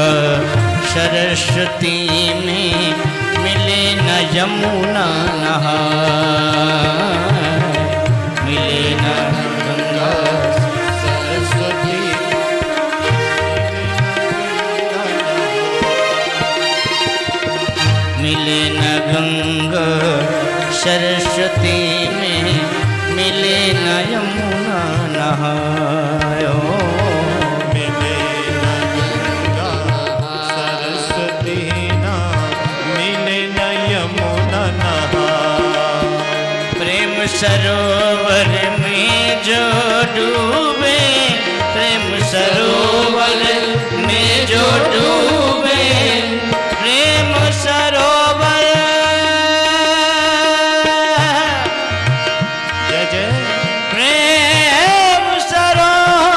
गंगा सरस्वती में मिले न यमुना नहाए, मिले न गंगा सरस्वती, मिले न गंगा सरस्वती में मिले न यमुना नहायो, मिले न गंगा सरस्वती ना मिले न यमुना नहा। प्रेम सरोवर में जो डूबे, प्रेम सरोवर में जो डूबे, प्रेम सरोवर, जय जय प्रेम सरोवर,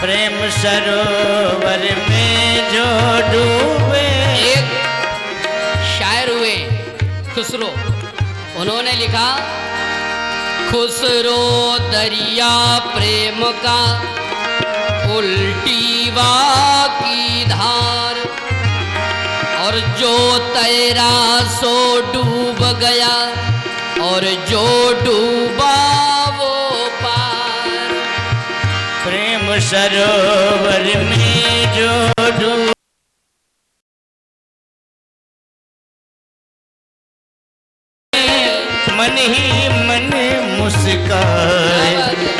प्रेम सरोवर में जो डूबे। एक शायर हुए खुसरो, उन्होंने लिखा खुसरो दरिया प्रेम का उल्टी वा की धार, और जो तैरा सो डूब गया और जो डूबा वो पार। प्रेम सरोवर में जो डूबे, मन ही मन मुस्काए,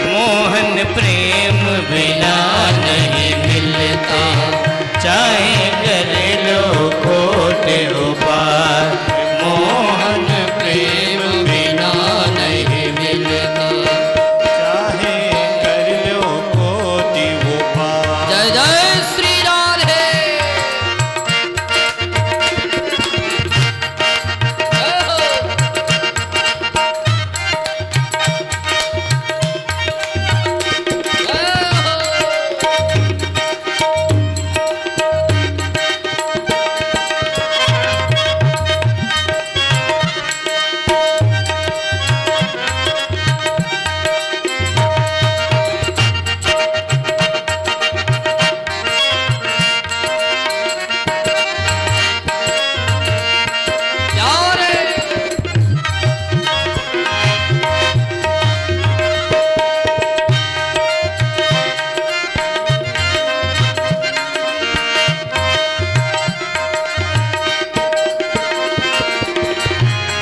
मोहन प्रेम बिना नहीं मिलता, चाहे कर लो कोट उपाय, मोहन प्रेम बिना नहीं मिलता। चाहे कर लो कोटि उपाय। जय जय श्री राधे। जय हो। जय हो। जाओ रे।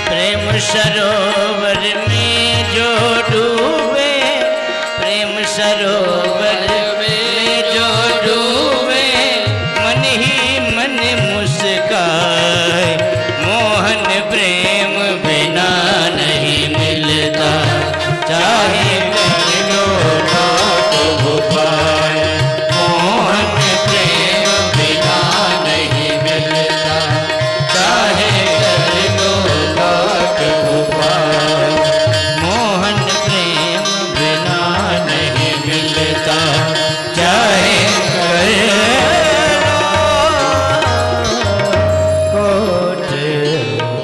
प्रेम सरोवर में जो डूबे, प्रेम सरोवर में जो डूबे, मन ही मन मुस्काए, मोहन प्रेम बिना नहीं मिलता, चाहे कर लो कोट उपाय, मोहन प्रेम बिना नहीं मिलता, चाहे कर लो कोट उपाय, मोहन प्रेम बिना नहीं मिलता, चाहे कर लो कोट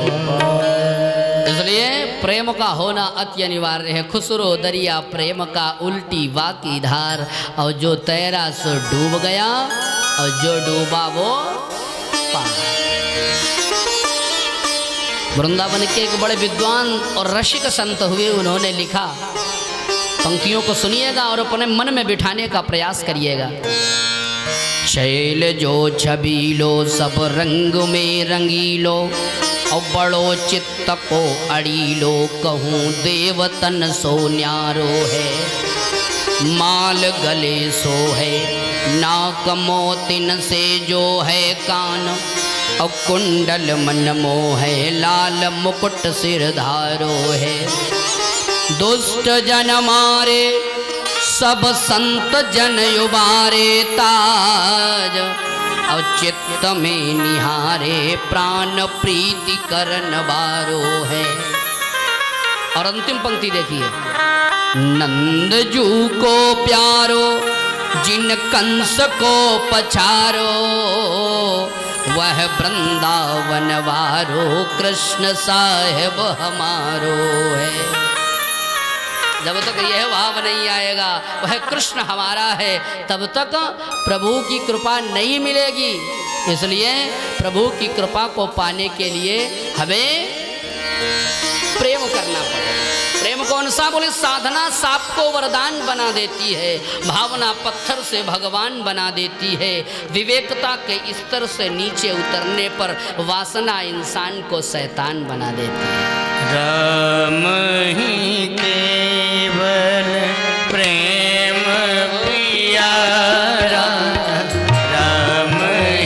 उपाय। इसलिए प्रेम का होना अति अनिवार्य है। खुसरो दरिया प्रेम का उल्टी वा की धार, और जो तैरा सो डूब गया और जो डूबा वो पार। वृंदावन के एक बड़े विद्वान और रसिक संत हुए, उन्होंने लिखा, पंक्तियों को सुनिएगा और अपने मन में बिठाने का प्रयास करिएगा। शैल जो छबीलो सब रंग में रंगीलो, और बड़ो चित्त को अड़ीलो, कहूँ देवतन सो न्यारो है, माल गले सो है, नाक मोतिन से जो है कान, और कुंडल मन मोह है, लाल मुकुट सिरधारो है। दुष्ट जन मारे सब संत जन उबारे ताज, और चित्त में निहारे प्राण प्रीति करन बारो है। और अंतिम पंक्ति देखिए, नंद जू को प्यारो जिन कंस को पछारो, वह वृंदावन वारो कृष्ण साहेब हमारो है। जब तक यह भाव नहीं आएगा वह कृष्ण हमारा है, तब तक प्रभु की कृपा नहीं मिलेगी। इसलिए प्रभु की कृपा को पाने के लिए हमें प्रेम करना पड़ेगा। प्रेम कौन सा? बोले साधना सांप को वरदान बना देती है, भावना पत्थर से भगवान बना देती है, विवेकता के स्तर से नीचे उतरने पर वासना इंसान को शैतान बना देती है। राम ही केवल प्रेम प्यारा, राम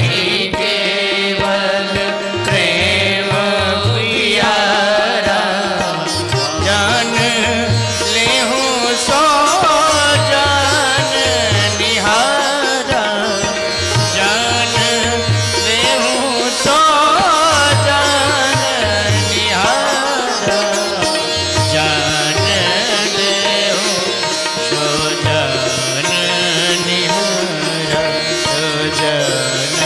ही केवल प्रेम प्यारा, जान लेहूं सो जान निहारा, जान लेहूं सो जान निहारा, जान लेहूं सो जान निहारा, सो जान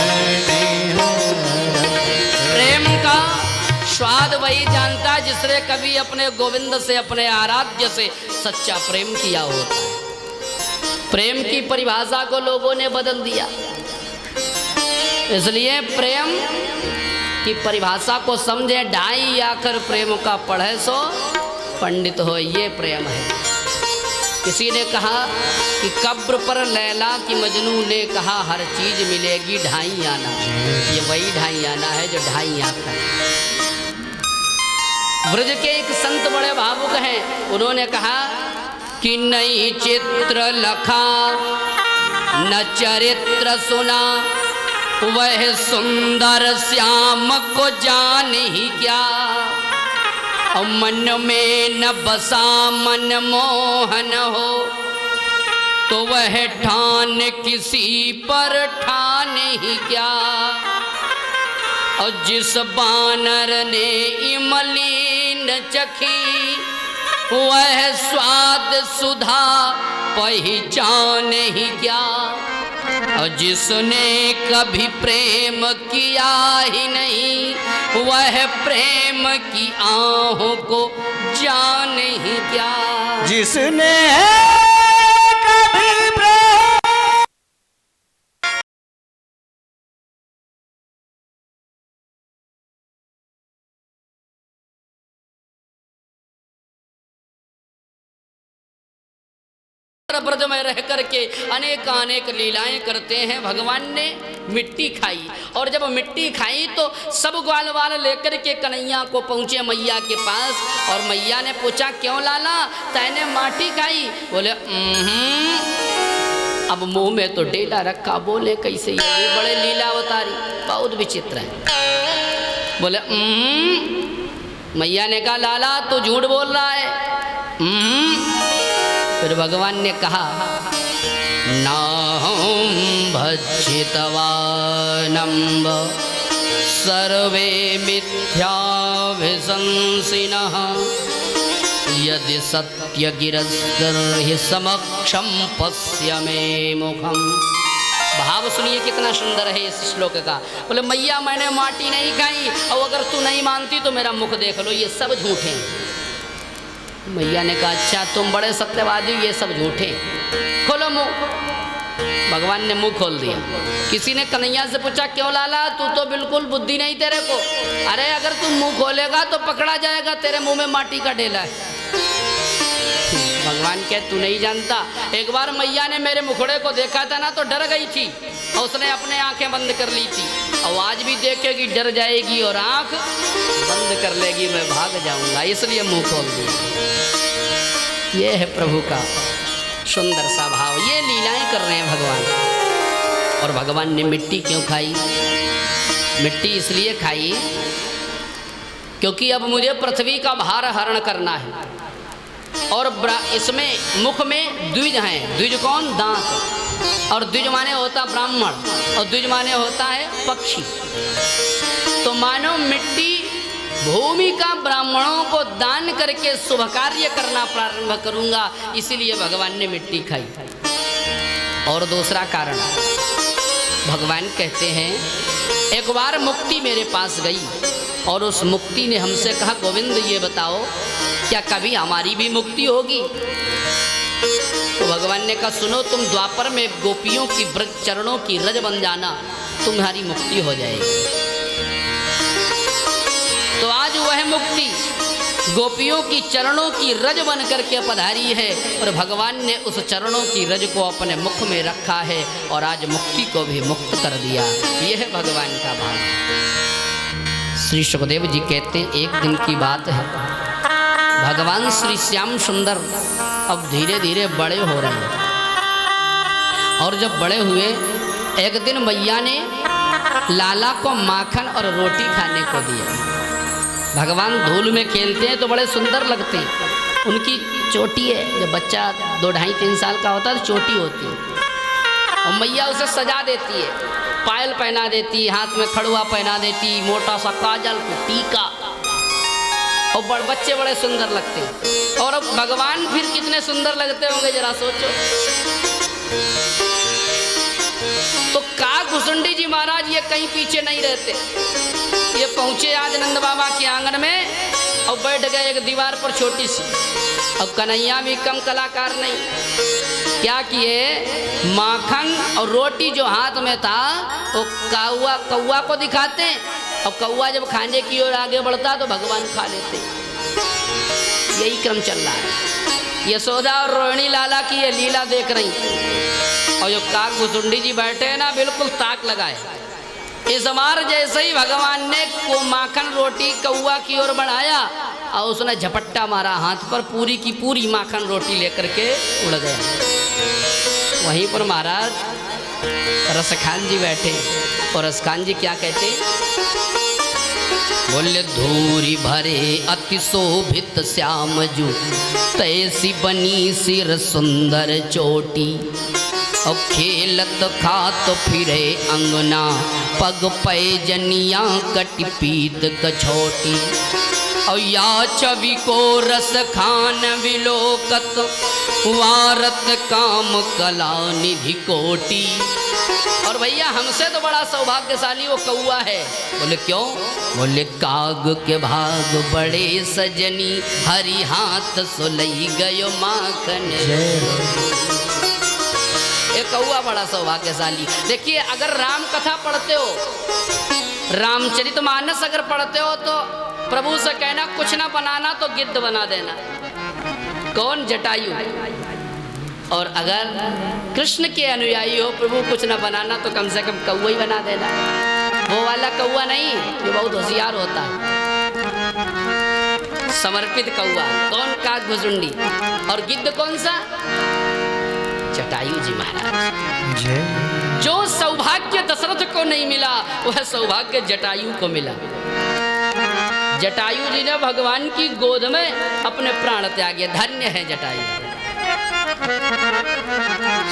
निहारा। प्रेम का स्वाद वही जानता है जिसने कभी अपने गोविंद से, अपने आराध्य से सच्चा प्रेम किया होता है। प्रेम की परिभाषा को लोगों ने बदल दिया, इसलिए प्रेम की परिभाषा को समझे। ढाई आकर प्रेम का पढ़े सो पंडित हो, ये प्रेम है। किसी ने कहा कि कब्र पर लैला की मजनू ने कहा हर चीज मिलेगी ढाई आना। ये वही ढाई आना है जो ढाई आंख है। ब्रज के एक संत बड़े भावुक हैं, उन्होंने कहा कि नई चित्र लखा न चरित्र सुना, वह सुंदर श्याम को जान ही क्या। और मन में न बसा मन मोहन हो, तो वह ठान किसी पर ठान ही क्या। और जिस बानर ने इमली न चखी, वह स्वाद सुधा पहचान ही क्या। और जिसने कभी प्रेम किया ही नहीं, वह प्रेम की आहों को जान ही क्या। जिसने कभी प्रेम ब्रज में रह करके अनेक अनेक लीलाएं करते हैं। भगवान ने मिट्टी खाई, और जब मिट्टी खाई तो सब ग्वाल वाल लेकर के कन्हैया को पहुंचे मैया के पास। और मैया ने पूछा क्यों लाला तैने माटी खाई? बोले अब मुंह में तो डेला रखा, बोले कैसे? ये भी बड़े लीला अवतारी, बहुत विचित्र है। बोले मैया ने कहा लाला तू झूठ बोल रहा है। फिर भगवान ने कहा नाहं भक्षितवानम्ब सर्वे मिथ्याभिशंसिनः, यदि सत्यगिरस्तर्हि समक्षं पश्य मे मुखम। भाव सुनिए कितना सुंदर है इस श्लोक का। बोले मैया मैंने माटी नहीं खाई, और अगर तू नहीं मानती तो मेरा मुख देख लो, ये सब झूठे हैं। मैया ने कहा अच्छा तुम बड़े सत्यवादी, ये सब झूठे, खोलो मुंह। भगवान ने मुंह खोल दिया। किसी ने कन्हैया से पूछा क्यों लाला तू तो बिल्कुल बुद्धि नहीं तेरे को? अरे अगर तू मुंह खोलेगा तो पकड़ा जाएगा, तेरे मुंह में माटी का ढेला है। भगवान कहे तू नहीं जानता, एक बार मैया ने मेरे मुखड़े को देखा था ना तो डर गई थी, और उसने अपने आंखें बंद कर ली थी। और आज भी देखेगी डर जाएगी और आंख बंद कर लेगी, मैं भाग जाऊंगा, इसलिए मुंह खोल दिया। ये है प्रभु का सुंदर सा भाव, ये लीलाएं कर रहे हैं भगवान। और भगवान ने मिट्टी क्यों खाई? मिट्टी इसलिए खाई क्योंकि अब मुझे पृथ्वी का भार हरण करना है। और इसमें मुख में द्विज हैं। द्विज कौन? दांत। और द्विज माने होता ब्राह्मण, और द्विज माने होता है पक्षी। तो मानो मिट्टी भूमि का ब्राह्मणों को दान करके शुभ कार्य करना प्रारंभ करूंगा, इसीलिए भगवान ने मिट्टी खाई। और दूसरा कारण, भगवान कहते हैं एक बार मुक्ति मेरे पास गई, और उस मुक्ति ने हमसे कहा गोविंद ये बताओ क्या कभी हमारी भी मुक्ति होगी? तो भगवान ने कहा सुनो, तुम द्वापर में गोपियों की ब्रज चरणों की रज बन जाना, तुम्हारी मुक्ति हो जाएगी। तो आज वह मुक्ति गोपियों की चरणों की रज बन करके पधारी है और भगवान ने उस चरणों की रज को अपने मुख में रखा है और आज मुक्ति को भी मुक्त कर दिया। यह है भगवान का भाव। श्री सुखदेव जी कहते हैं एक दिन की बात है, भगवान श्री श्याम सुंदर अब धीरे धीरे बड़े हो रहे हैं और जब बड़े हुए एक दिन मैया ने लाला को माखन और रोटी खाने को दिया। भगवान धूल में खेलते हैं तो बड़े सुंदर लगते हैं। उनकी चोटी है, जब बच्चा 2, 2.5, 3 साल का होता है तो चोटी होती है और मैया उसे सजा देती है, पायल पहना देती, हाथ में खड़ुआ पहना देती, मोटा सा काजल, टीका, और बच्चे बड़े सुंदर लगते हैं। और अब भगवान फिर कितने सुंदर लगते होंगे जरा सोचो। तो काकभुसुंडी जी महाराज ये कहीं पीछे नहीं रहते, ये पहुंचे आज नंद बाबा के आंगन में और बैठ गए एक दीवार पर छोटी सी। अब कन्हैया भी कम कलाकार नहीं, क्या किए, माखन और रोटी जो हाथ में था वो कौआ को दिखाते, और कौआ जब खाने की ओर आगे बढ़ता तो भगवान खा लेते। यही क्रम चल रहा है। यशोदा और रोहिणी लाला की ये लीला देख रही और जो काकभुसुंडी जी बैठे हैं ना, बिल्कुल ताक लगाए। इस बार जैसे ही भगवान ने को माखन रोटी कौआ की ओर बढ़ाया और उसने झपट्टा मारा हाथ पर, पूरी की पूरी माखन रोटी लेकर के उड़ गया। वहीं पर महाराज रसखान जी बैठे और रसखान जी क्या कहते, बोले धूरी भरे अति शोभित श्याम जू, तैसी बनी सिर सुंदर चोटी, और खेलत खात फिरे अंगना, पग पैजनिया कटि पीत कछोटी, और या छवि को रस खान विलोकत, वारत काम कला निधि कोटि। और भैया हमसे तो बड़ा सौभाग्यशाली वो कौआ है। बोले क्यों? बोले काग के भाग बड़े सजनी, हरि हाथ सुलई गयो माखन। ये कौआ बड़ा सौभाग्यशाली। देखिए अगर राम कथा पढ़ते हो, रामचरितमानस अगर पढ़ते हो तो प्रभु से कहना कुछ ना बनाना तो गिद्ध बना देना। कौन? जटायु। और अगर कृष्ण के अनुयायी हो, प्रभु कुछ ना बनाना तो कम से कम कौआ ही बना देना। वो वाला कौआ नहीं जो बहुत होशियार होता है, समर्पित कौआ। कौन? काकभुसुंडी। और गिद्ध कौन सा? जटायु जी महाराज। जो सौभाग्य दशरथ को नहीं मिला वह सौभाग्य जटायु को मिला। जटायु जी ने भगवान की गोद में अपने प्राण त्यागे, धन्य है जटायु।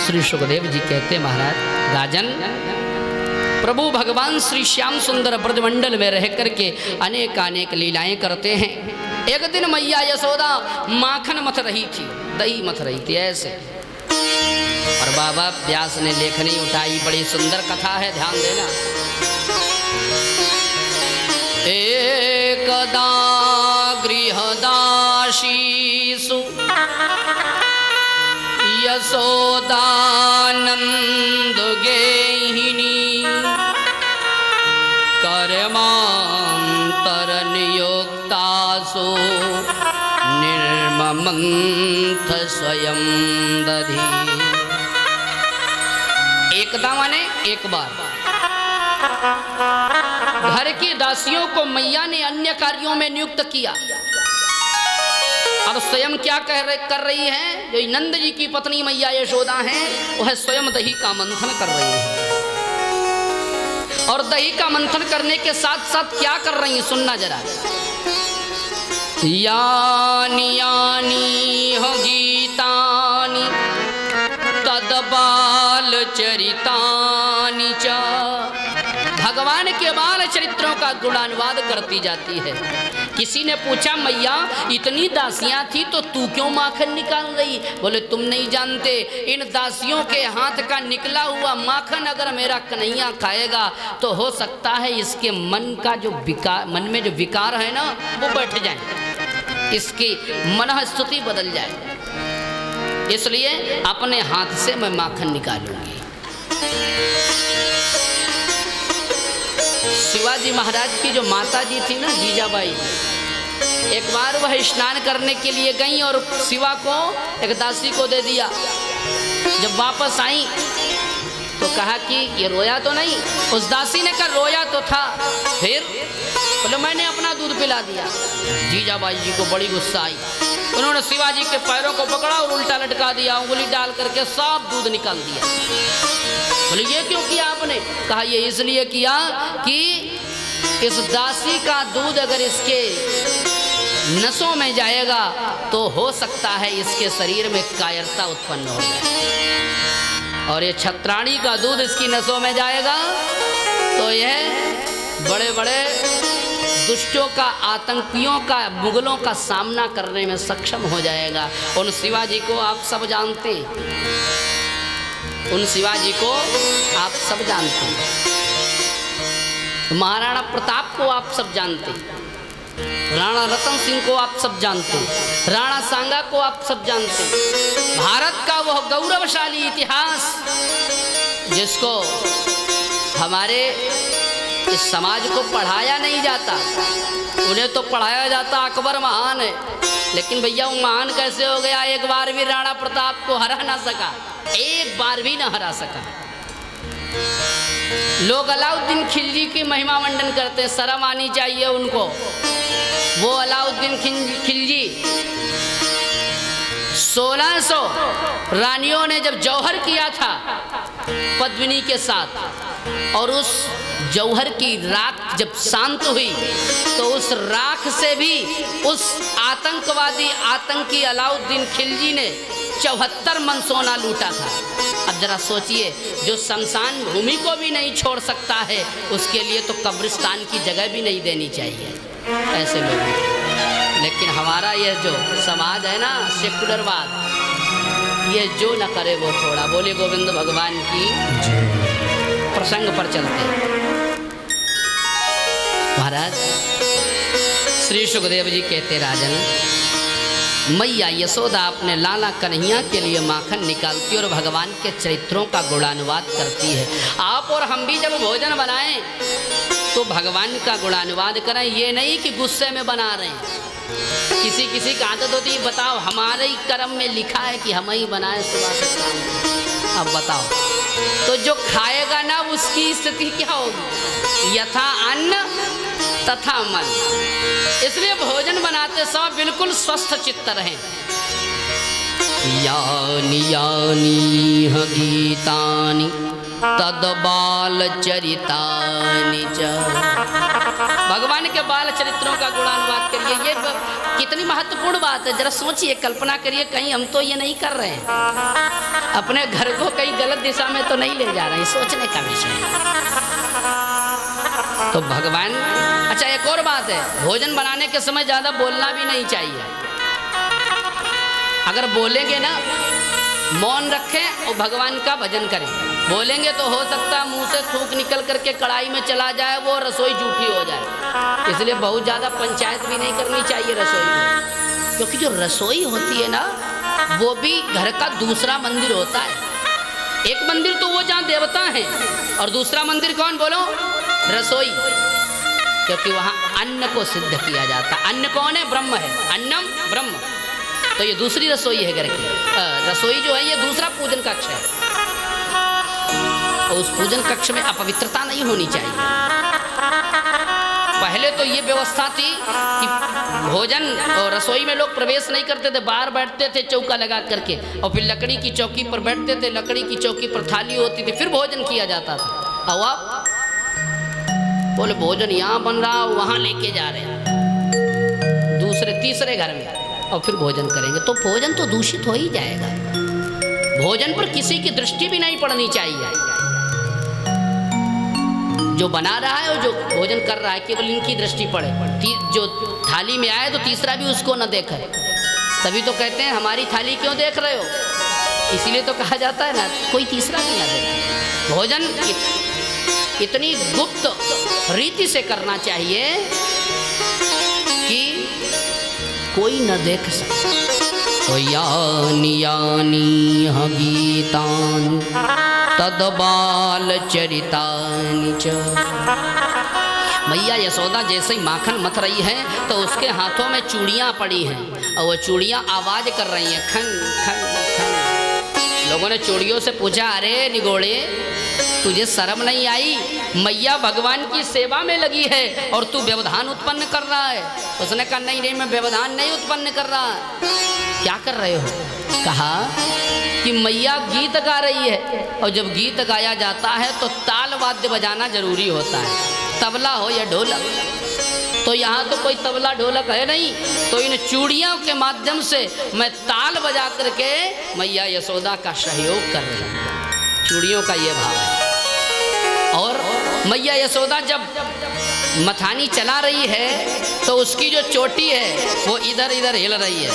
श्री सुखदेव जी कहते महाराज, राजन प्रभु भगवान श्री श्याम सुंदर ब्रजमंडल में रह करके अनेक अनेक लीलाएं करते हैं। एक दिन मैया यशोदा माखन मथ रही थी, दही मथ रही थी ऐसे, और बाबा व्यास ने लेखनी उठाई। बड़ी सुंदर कथा है, ध्यान देना। एकदा गृहदासीषु यशोदानंद गेहिनी, कर्मांतर नियोक्तासु निर्ममंथ स्वयं दधी। एकदा माने एक बार। घर की दासियों को मैया ने अन्य कार्यों में नियुक्त किया और स्वयं क्या कर रही हैं? जो नंद जी की पत्नी मैया यशोदा हैं, वह स्वयं दही का मंथन कर रही हैं। और दही का मंथन करने के साथ साथ क्या कर रही हैं? सुनना जरा। यानी यानी हो गीतानि तदबाल चरितानि च, भगवान के बाल चरित्रों का गुणानुवाद करती जाती है। किसी ने पूछा मैया इतनी दासियां थी तो तू क्यों माखन निकाल रही? बोले तुम नहीं जानते, इन दासियों के हाथ का निकला हुआ माखन अगर मेरा कन्हैया खाएगा तो हो सकता है इसके मन का जो विकार, मन में जो विकार है ना वो बैठ जाए, इसकी मनः स्थिति बदल जाए, इसलिए अपने हाथ से मैं माखन निकालूंगी। शिवाजी महाराज की जो माता जी थी ना, जीजाबाई, एक बार वह स्नान करने के लिए गई और शिवा को एक दासी को दे दिया। जब वापस आई तो कहा कि ये रोया तो नहीं? उस दासी ने कहा रोया तो था। फिर बोले मैंने अपना दूध पिला दिया। जीजाबाई जी को बड़ी गुस्सा आई, उन्होंने शिवाजी के पैरों को पकड़ा और उल्टा लटका दिया, उंगली डाल करके सब दूध निकाल दिया। बोले ये क्यों किया आपने? कहा ये इसलिए किया कि इस दासी का दूध अगर इसके नसों में जाएगा तो हो सकता है इसके शरीर में कायरता उत्पन्न हो जाए, और ये छत्राणी का दूध इसकी नसों में जाएगा तो यह बड़े बड़े दुष्टों का, आतंकियों का, मुगलों का सामना करने में सक्षम हो जाएगा। उन शिवाजी को आप सब जानते हैं, उन शिवाजी को आप सब जानते हैं, महाराणा प्रताप को आप सब जानते हैं, राणा रतन सिंह को आप सब जानते हैं, राणा सांगा को आप सब जानते हैं। भारत का वह गौरवशाली इतिहास जिसको हमारे इस समाज को पढ़ाया नहीं जाता, उन्हें तो पढ़ाया जाता अकबर महान है, लेकिन भैया वो महान कैसे हो गया? एक बार भी राणा प्रताप को हरा ना सका, एक बार भी ना हरा सका। लोग अलाउद्दीन खिलजी की महिमा मंडन करते हैं, शर्म आनी चाहिए उनको। वो अलाउद्दीन खिलजी 1600 रानियों ने जब जौहर किया था पद्मिनी के साथ, और उस जौहर की राख जब शांत हुई तो उस राख से भी उस आतंकवादी आतंकी अलाउद्दीन खिलजी ने 74 मन सोना लूटा था। अब जरा सोचिए, जो शमशान भूमि को भी नहीं छोड़ सकता है उसके लिए तो कब्रिस्तान की जगह भी नहीं देनी चाहिए ऐसे लोग। लेकिन हमारा यह जो समाज है ना, सेकुलरवाद, ये जो न करे वो थोड़ा। बोले गोविंद भगवान की प्रसंग पर चलते महाराज श्री सुखदेव जी कहते, राजन मैया यशोदा अपने लाला कन्हैया के लिए माखन निकालती और भगवान के चरित्रों का गुणानुवाद करती है। आप और हम भी जब भोजन बनाएं तो भगवान का गुणानुवाद करें, ये नहीं कि गुस्से में बना रहे हैं। किसी किसी का आदत होती है, बताओ हमारे ही कर्म में लिखा है कि हम ही बनाए सुबह से शाम। अब बताओ, तो जो खाएगा ना उसकी स्थिति क्या होगी? यथा अन्न तथा मन। इसलिए भोजन बनाते समय बिल्कुल स्वस्थ चित्त रहें। यानि यानि ह गीतानि तद बाल चरितानि च। भगवान के बाल चरित्रों का गुणानुवाद करिए। ये कितनी महत्वपूर्ण बात है, जरा सोचिए, कल्पना करिए, कहीं हम तो ये नहीं कर रहे हैं, अपने घर को कहीं गलत दिशा में तो नहीं ले जा रहे हैं, सोचने का विषय है। तो भगवान, अच्छा एक और बात है, भोजन बनाने के समय ज़्यादा बोलना भी नहीं चाहिए। अगर बोलेंगे ना, मौन रखें और भगवान का भजन करें। बोलेंगे तो हो सकता है मुंह से थूक निकल करके कढ़ाई में चला जाए, वो रसोई जूठी हो जाए। इसलिए बहुत ज़्यादा पंचायत भी नहीं करनी चाहिए रसोई में, क्योंकि जो रसोई होती है ना, वो भी घर का दूसरा मंदिर होता है। एक मंदिर तो वो जहाँ देवता हैं, और दूसरा मंदिर कौन बोलो? रसोई, क्योंकि वहाँ अन्न को सिद्ध किया जाता है। अन्न कौन है? ब्रह्म है, अन्नम ब्रह्म। तो ये दूसरी रसोई है घर की। रसोई जो है ये दूसरा पूजन कक्ष है, और उस पूजन कक्ष में अपवित्रता नहीं होनी चाहिए। पहले तो ये व्यवस्था थी कि भोजन और रसोई में लोग प्रवेश नहीं करते थे, बाहर बैठते थे चौका लगा करके, और फिर लकड़ी की चौकी पर बैठते थे, लकड़ी की चौकी पर थाली होती थी, फिर भोजन किया जाता था। अब आप बोले भोजन यहाँ बन रहा, वहाँ लेके जा रहे हैं दूसरे तीसरे घर में, और फिर भोजन करेंगे तो भोजन तो दूषित हो ही जाएगा। भोजन पर किसी की दृष्टि भी नहीं पड़नी चाहिए। जो बना रहा है और जो भोजन कर रहा है, केवल इनकी दृष्टि पड़े। जो थाली में आए तो तीसरा भी उसको न देखे। तभी तो कहते हैं हमारी थाली क्यों देख रहे हो, इसीलिए तो कहा जाता है ना, कोई तीसरा भी ना देखे। भोजन इतनी गुप्त रीति से करना चाहिए कि कोई न देख सके। तो यानी यानी ह गीतानि तद बाल चरितानि च। मैया यशोदा जैसे ही माखन मथ रही है तो उसके हाथों में चूड़ियाँ पड़ी हैं और वो चूड़ियाँ आवाज़ कर रही हैं, खन खन खन। लोगों ने चूड़ियों से पूछा, अरे निगोड़े तुझे शर्म नहीं आई? मैया भगवान की सेवा में लगी है और तू व्यवधान उत्पन्न कर रहा है। उसने कहा नहीं नहीं, मैं व्यवधान नहीं उत्पन्न कर रहा। क्या कर रहे हो? कहा कि मैया गीत गा रही है और जब गीत गाया जाता है तो ताल वाद्य बजाना जरूरी होता है, तबला हो या ढोलक। तो यहाँ तो कोई तबला ढोलक है नहीं, तो इन चूड़ियों के माध्यम से मैं ताल बजा करके मैया यशोदा का सहयोग कर रही हूँ। चूड़ियों का ये भाव है। और मैया यशोदा जब मथानी चला रही है तो उसकी जो चोटी है वो इधर इधर हिल रही है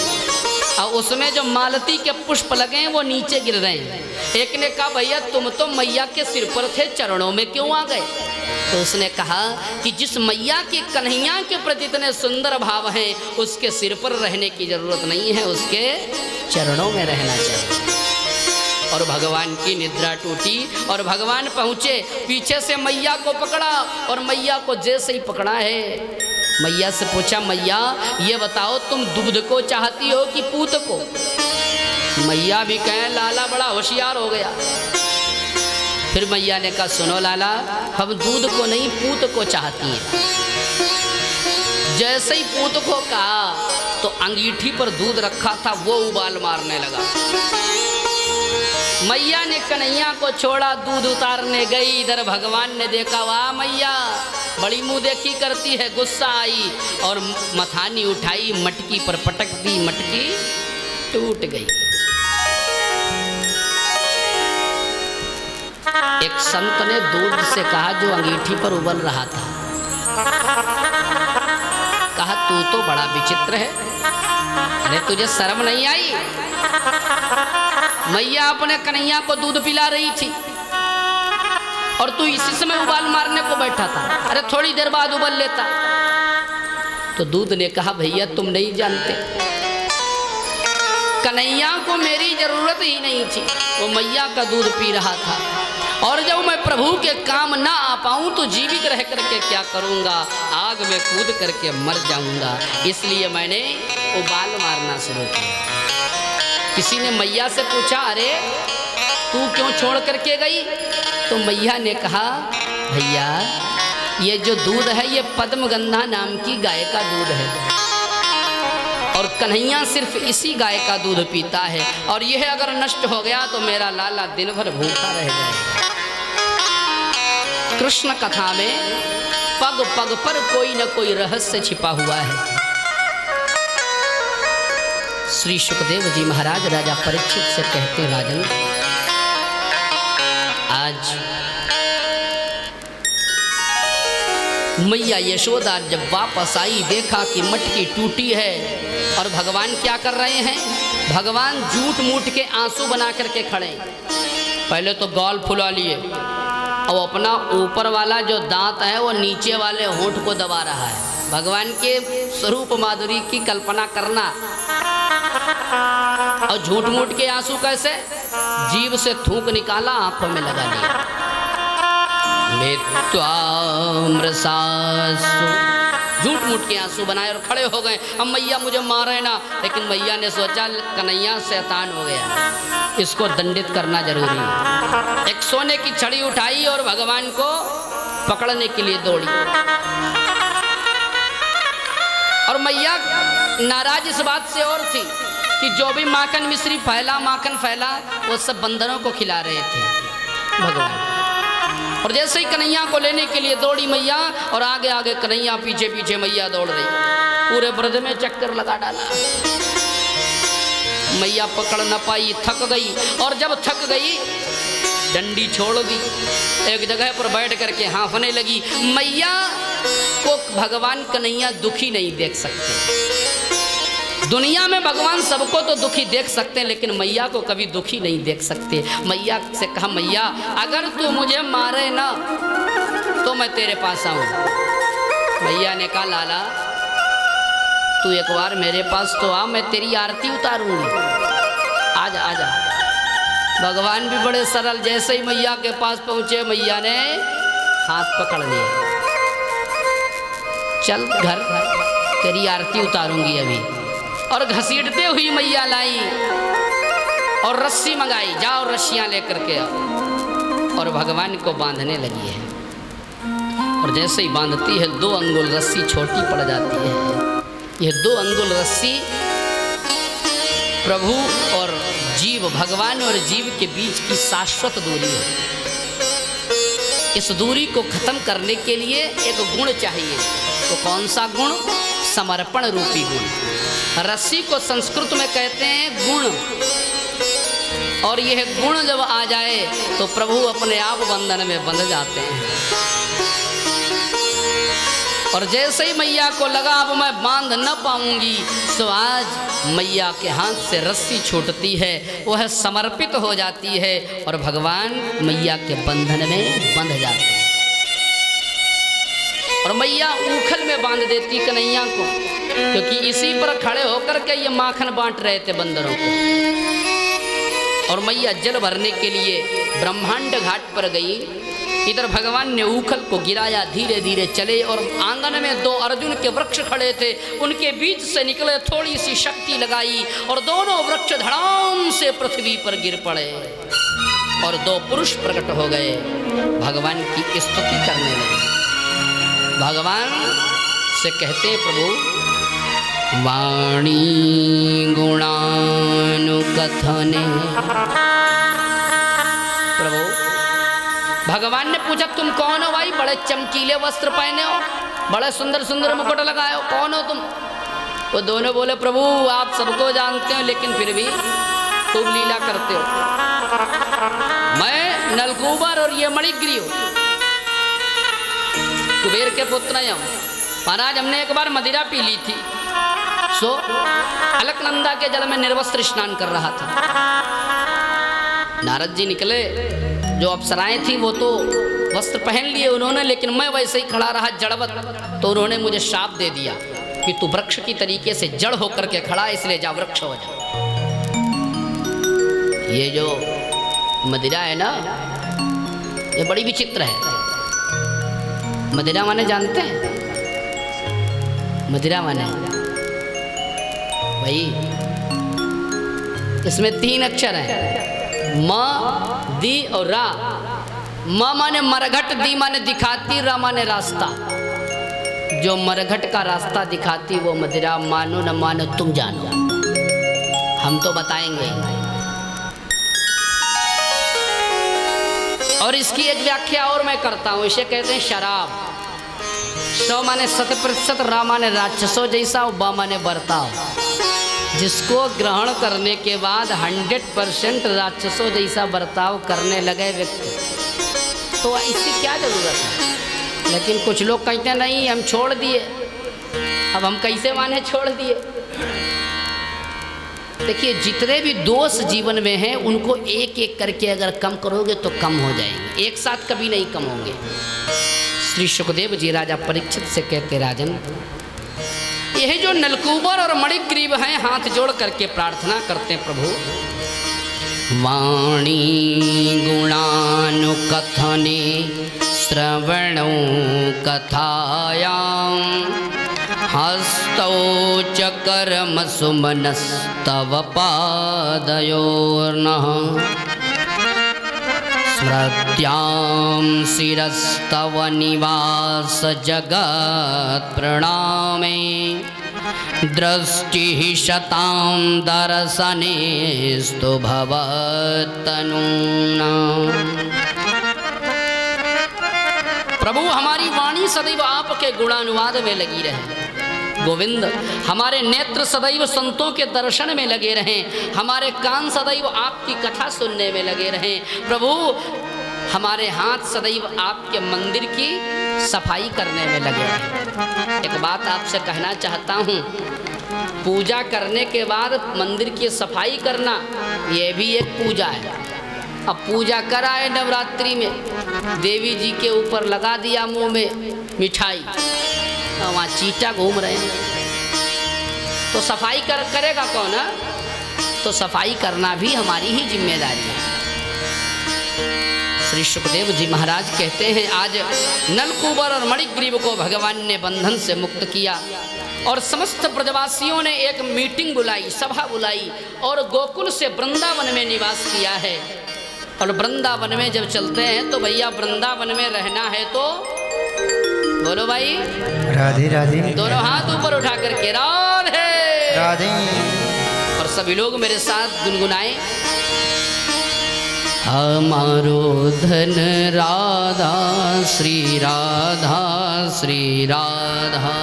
और उसमें जो मालती के पुष्प लगे हैं वो नीचे गिर रहे हैं। एक ने कहा, भैया तुम तो मैया के सिर पर थे, चरणों में क्यों आ गए? तो उसने कहा कि जिस मैया के कन्हैया के प्रति इतने सुंदर भाव हैं उसके सिर पर रहने की जरूरत नहीं है, उसके चरणों में रहना चाहिए। और भगवान की निद्रा टूटी और भगवान पहुँचे, पीछे से मैया को पकड़ा और मैया को जैसे ही पकड़ा है मैया से पूछा, मैया ये बताओ तुम दूध को चाहती हो कि पूत को? मैया भी कहें, लाला बड़ा होशियार हो गया। फिर मैया ने कहा, सुनो लाला, हम दूध को नहीं पूत को चाहती हैं। जैसे ही पूत को कहा तो अंगीठी पर दूध रखा था वो उबाल मारने लगा। मैया ने कन्हैया को छोड़ा, दूध उतारने गई। इधर भगवान ने देखा, वाह मैया बड़ी मुंह देखी करती है। गुस्सा आई और मथानी उठाई, मटकी पर पटक दी, मटकी टूट गई। एक संत ने दूध से कहा जो अंगीठी पर उबल रहा था, कहा तू तो बड़ा विचित्र है, अरे तुझे शर्म नहीं आई? मैया अपने कन्हैया को दूध पिला रही थी और तू इसी समय उबाल मारने को बैठा था, अरे थोड़ी देर बाद उबल लेता। तो दूध ने कहा, भैया तुम नहीं जानते, कन्हैया को मेरी जरूरत ही नहीं थी, वो मैया का दूध पी रहा था। और जब मैं प्रभु के काम ना आ पाऊं तो जीवित रह करके क्या करूंगा, आग में कूद करके मर जाऊंगा, इसलिए मैंने उबाल मारना शुरू किया। किसी ने मैया से पूछा, अरे तू क्यों छोड़ करके गई? तो मैया ने कहा, भैया ये जो दूध है ये पद्मगंधा नाम की गाय का दूध है और कन्हैया सिर्फ इसी गाय का दूध पीता है और यह अगर नष्ट हो गया तो मेरा लाला दिन भर भूखा रह जाएगा। कृष्ण कथा में पग पग पर कोई न कोई रहस्य छिपा हुआ है। श्री सुखदेव जी महाराज राजा परीक्षित से कहते हैं, राजन आज मैया यशोदा जब वापस आई, देखा कि मटकी टूटी है और भगवान क्या कर रहे हैं? भगवान झूठ मूठ के आंसू बना करके खड़े। पहले तो गाल फुला लिए और अपना ऊपर वाला जो दांत है वो नीचे वाले होंठ को दबा रहा है। भगवान के स्वरूप माधुरी की कल्पना करना। और झूठ मूठ के आंसू कैसे? जीभ से थूक निकाला, आंखों में लगा लिया। झूठ मूठ के आंसू बनाए और खड़े हो गए। अब मैया मुझे मारे ना, लेकिन मैया ने सोचा कन्हैया शैतान हो गया, इसको दंडित करना जरूरी है। एक सोने की छड़ी उठाई और भगवान को पकड़ने के लिए दौड़ी। और मैया नाराज इस बात से और थी कि जो भी माखन मिश्री फैला, माखन फैला, वो सब बंदरों को खिला रहे थे भगवान। और जैसे ही कन्हैया को लेने के लिए दौड़ी मैया और आगे आगे कन्हैया, पीछे पीछे मैया दौड़ रही। पूरे ब्रज में चक्कर लगा डाला। मैया पकड़ न पाई, थक गई और जब थक गई डंडी छोड़ दी, एक जगह पर बैठ करके हाँफने लगी। मैया को भगवान कन्हैया दुखी नहीं देख सकते। दुनिया में भगवान सबको तो दुखी देख सकते हैं, लेकिन मैया को कभी दुखी नहीं देख सकते। मैया से कहा, मैया अगर तू मुझे मारे ना तो मैं तेरे पास आऊं। मैया ने कहा, लाला तू एक बार मेरे पास तो आ, मैं तेरी आरती उतारूंगी। आजा आजा। भगवान भी बड़े सरल, जैसे ही मैया के पास पहुंचे मैया ने हाथ पकड़ लिया, चल घर, तेरी आरती उतारूंगी अभी। और घसीटते हुई मैया लाई और रस्सी मंगाई, जाओ रस्सियां लेकर के आओ। और भगवान को बांधने लगी है। और जैसे ही बांधती है 2 अंगुल रस्सी छोटी पड़ जाती है। यह 2 अंगुल रस्सी प्रभु और जीव, भगवान और जीव के बीच की शाश्वत दूरी है। इस दूरी को खत्म करने के लिए एक गुण चाहिए। तो कौन सा गुण? समर्पण रूपी गुण। रस्सी को संस्कृत में कहते हैं गुण। और यह गुण जब आ जाए तो प्रभु अपने आप बंधन में बंध जाते हैं। और जैसे ही मैया को लगा अब मैं बांध न पाऊंगी, तो आज मैया के हाथ से रस्सी छूटती है, वह समर्पित हो जाती है और भगवान मैया के बंधन में बंध जाते हैं। और मैया ऊखल में बांध देती कन्हैया को, क्योंकि इसी पर खड़े होकर के ये माखन बांट रहे थे बंदरों को। और मैया जल भरने के लिए ब्रह्मांड घाट पर गई। इधर भगवान ने ऊखल को गिराया, धीरे धीरे चले और आंगन में 2 अर्जुन के वृक्ष खड़े थे, उनके बीच से निकले, थोड़ी सी शक्ति लगाई और दोनों वृक्ष धड़ाम से पृथ्वी पर गिर पड़े और 2 पुरुष प्रकट हो गए, भगवान की स्तुति करने लगे। भगवान से कहते हैं प्रभु, वाणी गुणानुकथने। प्रभु भगवान ने पूछा, तुम कौन हो भाई? बड़े चमकीले वस्त्र पहने हो, बड़े सुंदर सुंदर मुकुट लगाए हो, कौन हो तुम? वो दोनों बोले, प्रभु आप सबको जानते हो, लेकिन फिर भी तुम लीला करते हो। मैं नलकूबर और ये मणिग्रीव कुबेर के पुत्र हूँ। महाराज हमने एक बार मदिरा पी ली थी, सो अलकनंदा के जल में निर्वस्त्र स्नान कर रहा था। नारद जी निकले, जो अप्सराएं थी वो तो वस्त्र पहन लिए उन्होंने, लेकिन मैं वैसे ही खड़ा रहा जड़वत। तो उन्होंने मुझे शाप दे दिया कि तू वृक्ष की तरीके से जड़ होकर के खड़ा, इसलिए जा वृक्ष हो जा। ये जो मदिरा है ना, ये बड़ी विचित्र है। मदिरा माने जानते हैं? मदिरा माने भाई, इसमें 3 अक्षर हैं, म, दी और रा। म माने मरघट, दी माने दिखाती, रा माने रास्ता। जो मरघट का रास्ता दिखाती वो मदिरा, मानो न मानो तुम जानो, हम तो बताएंगे। और इसकी एक व्याख्या और मैं करता हूँ, इसे कहते हैं शराब। 100 माने 100%, रा माने राक्षसों जैसा, और बा माने बर्ताव। जिसको ग्रहण करने के बाद 100% राक्षसों जैसा बर्ताव करने लगे व्यक्ति, तो इसकी क्या जरूरत है? लेकिन कुछ लोग कहते हैं नहीं हम छोड़ दिए, अब हम कैसे माने छोड़ दिए। देखिए जितने भी दोष जीवन में हैं उनको एक एक करके अगर कम करोगे तो कम हो जाएंगे, एक साथ कभी नहीं कम होंगे। श्री सुखदेव जी राजा परीक्षित से कहते, राजन यह जो नलकूबर और मणिग्रीव हैं हाथ जोड़ करके प्रार्थना करते हैं, प्रभु वाणी गुणानुकथने श्रवणो कथायां हस्तौ च कर्म सुमनस्तव पादयोर्नः स्मृत्यां शिरस्तव निवास जगत् प्रणामे दृष्टिः शतां दर्शनेस्तु भवत्तनूना। प्रभु हमारी वाणी सदैव आपके गुणानुवाद में लगी रहे। गोविंद हमारे नेत्र सदैव संतों के दर्शन में लगे रहें, हमारे कान सदैव आपकी कथा सुनने में लगे रहें। प्रभु हमारे हाथ सदैव आपके मंदिर की सफाई करने में लगे रहें। एक बात आपसे कहना चाहता हूँ, पूजा करने के बाद मंदिर की सफाई करना ये भी एक पूजा है। अब पूजा कराए नवरात्रि में देवी जी के ऊपर लगा दिया मुंह में मिठाई, वहाँ चीटा घूम रहे हैं, तो सफाई करेगा कौन है? तो सफाई करना भी हमारी ही जिम्मेदारी है। श्री सुखदेव जी महाराज कहते हैं, आज नलकूबर और मणिग्रीव को भगवान ने बंधन से मुक्त किया और समस्त ब्रजवासियों ने एक मीटिंग बुलाई, सभा बुलाई और गोकुल से वृंदावन में निवास किया है। और वृंदावन में जब चलते हैं तो भैया वृंदावन में रहना है तो बोलो भाई राधे राधे, दोनों हाथ ऊपर उठा करके राधे राधे। और सभी लोग मेरे साथ गुनगुनाएं, हमारो धन राधा श्री राधा श्री राधा,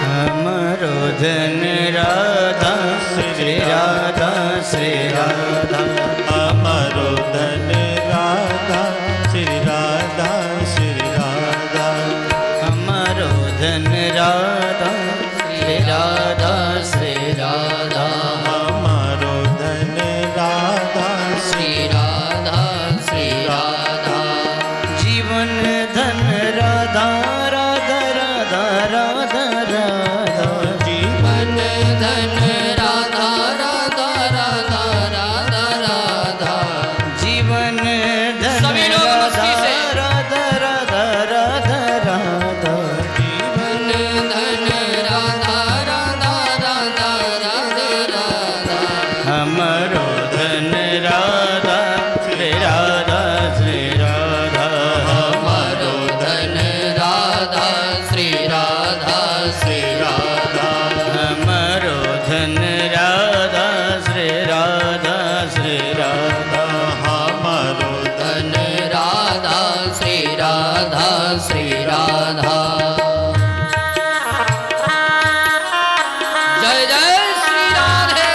हमारो धन राधा श्री राधा श्री राधा, हमारो धन राधा श्री राधा श्री राधा, हमारो धन राधा श्री राधा श्री राधा, हमारो धन राधा श्री राधा श्री राधा, जीवन धन राधा राधा राधा राधा राधा, जीवन धन राधा राधा राधा राधा राधा, जीवन धन सभी लोग मस्ती से। राधा राधा राधा राधा, जीवन धन राधा राधा राधा राधा राधा, हमारो धन राधा श्री राधा श्री राधा, हमारो धन राधा श्री राधा श्री राधा, हमारो धन राधा श्री राधा श्री राधा, हमारो धन राधा श्री राधा श्री राधा। जय जय श्री राधे।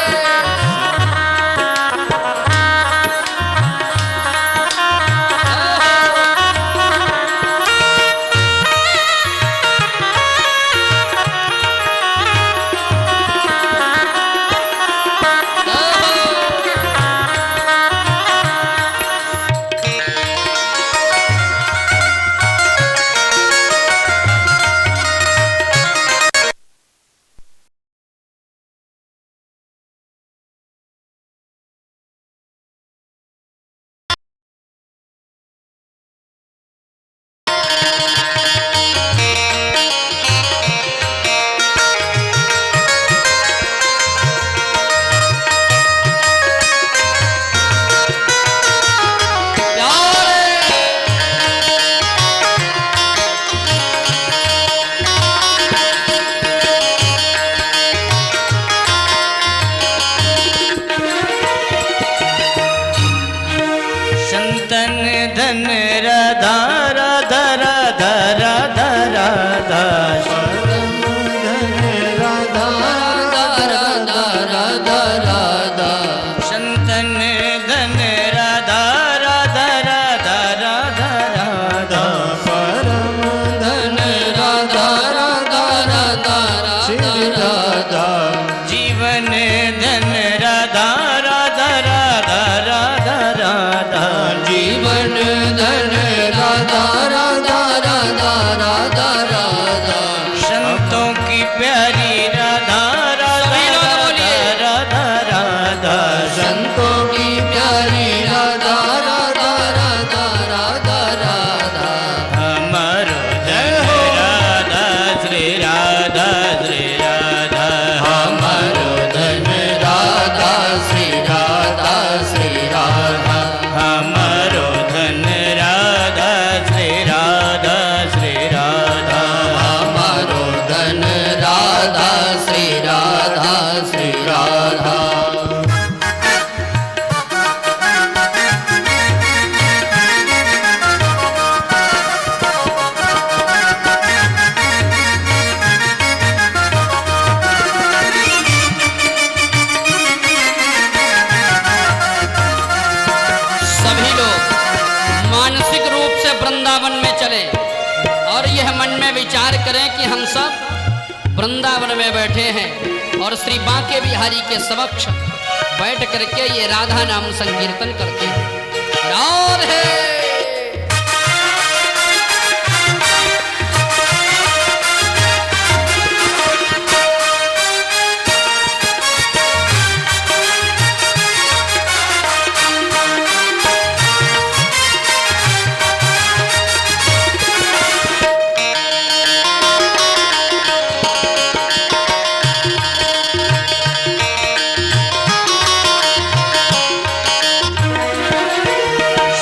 संतन धन राधा राधा राधा राधा राधा, राधा राधा राधा राधा, संतन धन राधा राधा राधा राधा राधा, परम धन राधा राधा राधा राधा राधा, जीवन धन राधा राधा राधा राधा राधा, जीवन धन राधा राधा राधा राधा राधा, संतों की प्यारी राधा राधा राधा राधा, संतों की प्यारी राधा राधा राधा राधा राधा, हमारो धन राधा श्री राधा श्री राधा, हमारो धन राधा श्री राधा श्री राधा, हमारो धन राधा श्री राधा श्री राधा, हमारो धन राधा श्री राधा श्री राधा। सभी लोग मानसिक रूप से वृंदावन में चले और यह मन में विचार करें कि हम सब वृंदावन में बैठे हैं और श्री बांके बिहारी के समक्ष बैठ करके ये राधा नाम संकीर्तन करते हैं। राधे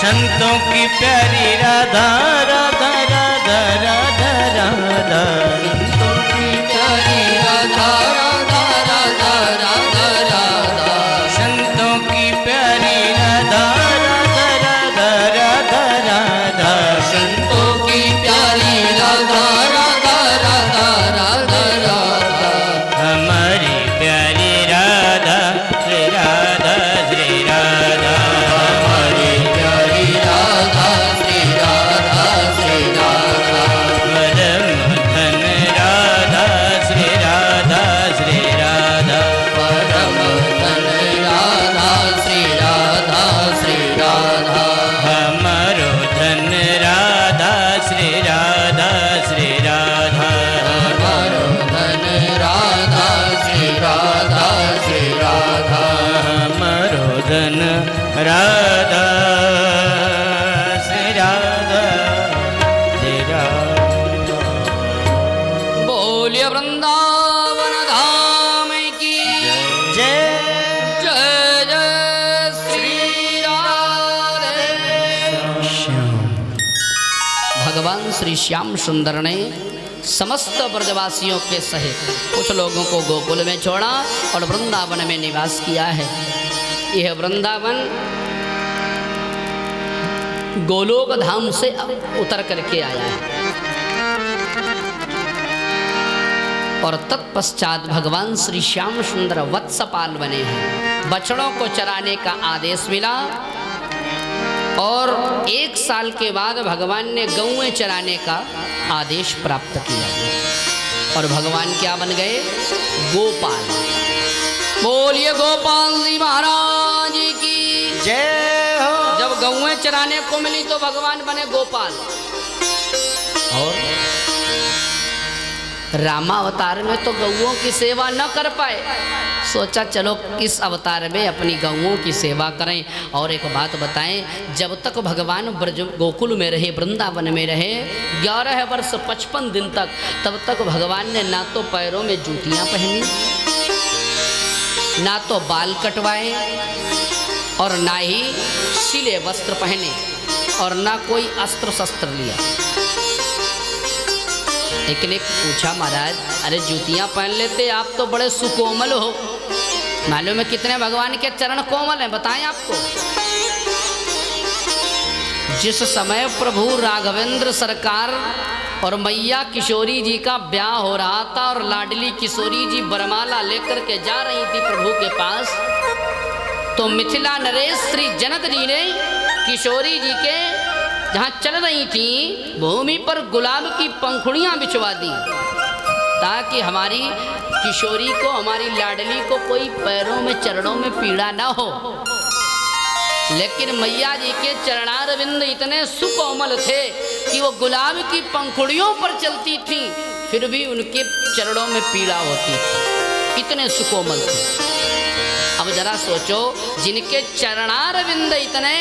संतों की प्यारी राधा राधा राधा राधा राधा संतों की प्यारी राधा राधा राधा राधा राधा संतों की प्यारी राधा राधा राधा राधा राधा संतों की प्यारी राधा राधा राधा राधा राधा हमारी प्यारी राधा श्री राधा श्री राधा हमारी प्यारी राधा श्री राधा श्री राधा परम धन राधा श्री राधा श्री राधा परम धन राधा श्री राधा श्री राधा हमारो धन राधा श्री राधा श्री राधा हमारो धन राधा श्री राधा श्री राधा हमारो धन राधा श्री राधा श्री राधा बोलिए वृंदावन धाम की जय जय जय श्री राधे भगवान श्री श्याम सुंदर ने समस्त ब्रजवासियों के सहित कुछ लोगों को गोकुल में छोड़ा और वृंदावन में निवास किया है। यह वृंदावन गोलोक धाम से उतर करके आया है और तत्पश्चात भगवान श्री श्याम सुंदर वत्सपाल बने हैं। बछड़ों को चराने का आदेश मिला और 1 साल के बाद भगवान ने गौएं चराने का आदेश प्राप्त किया और भगवान क्या बन गए? गोपाल। बोलिए गोपाल जी महाराज की जय हो जब गौएं चराने को मिली तो भगवान बने गोपाल और रामावतार में तो गौओं की सेवा न कर पाए, सोचा चलो इस अवतार में अपनी गौओं की सेवा करें। और एक बात बताएं, जब तक भगवान ब्रज गोकुल में रहे, वृंदावन में रहे 11 वर्ष 55 दिन तक, तब तक भगवान ने ना तो पैरों में जूतियां पहनी, ना तो बाल कटवाए और ना ही सिले वस्त्र पहने और ना कोई अस्त्र शस्त्र लिया। एक ने पूछा महाराज अरे जूतियां पहन लेते, आप तो बड़े सुकोमल हो, मालूम है कितने भगवान के चरण कोमल हैं, बताएं आपको। जिस समय प्रभु राघवेंद्र सरकार और मैया किशोरी जी का ब्याह हो रहा था और लाडली किशोरी जी बरमाला लेकर के जा रही थी प्रभु के पास, तो मिथिला नरेश श्री जनक जी ने किशोरी जी के जहाँ चल रही थी भूमि पर गुलाब की पंखुड़ियाँ बिछवा दी ताकि हमारी किशोरी को, हमारी लाडली को कोई पैरों में चरणों में पीड़ा ना हो। लेकिन मैया जी के चरणारविंद इतने सुकोमल थे कि वो गुलाब की पंखुड़ियों पर चलती थी फिर भी उनके चरणों में पीड़ा होती थी, इतने सुकोमल थे। अब जरा सोचो, जिनके चरणारविंद इतने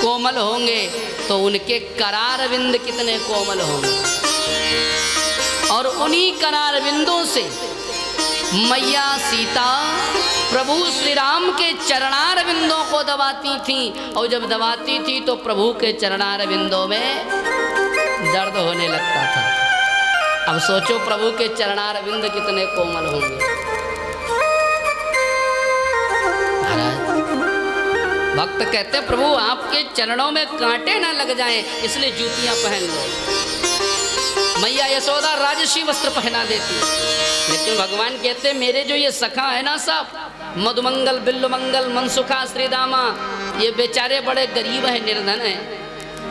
कोमल होंगे तो उनके करारविंद कितने कोमल होंगे। और उन्हीं करारविंदों से मैया सीता प्रभु श्री राम के चरणारविंदों को दबाती थी और जब दबाती थी तो प्रभु के चरणारविंदों में दर्द होने लगता था। अब सोचो प्रभु के चरणारविंद कितने कोमल होंगे। भक्त कहते प्रभु आपके चरणों में कांटे ना लग जाएं इसलिए जूतियां पहन लो। मैया यशोदा राजसी वस्त्र पहना देती, लेकिन भगवान कहते मेरे जो ये सखा है ना सब, मधुमंगल बिल्लुमंगल मनसुखा श्रीदामा, ये बेचारे बड़े गरीब हैं, निर्धन हैं,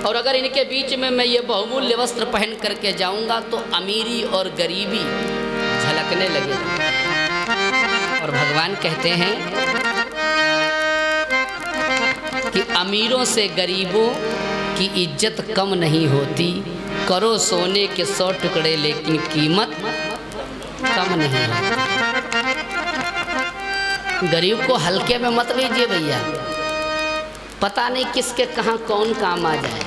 और अगर इनके बीच में मैं ये बहुमूल्य वस्त्र पहन करके जाऊंगा तो अमीरी और गरीबी झलकने लगेगी। और भगवान कहते हैं कि अमीरों से गरीबों की इज्जत कम नहीं होती, करो सोने के 100 टुकड़े लेकिन कीमत कम नहीं होती। गरीब को हल्के में मत लीजिए भैया, पता नहीं किसके कहाँ कौन काम आ जाए।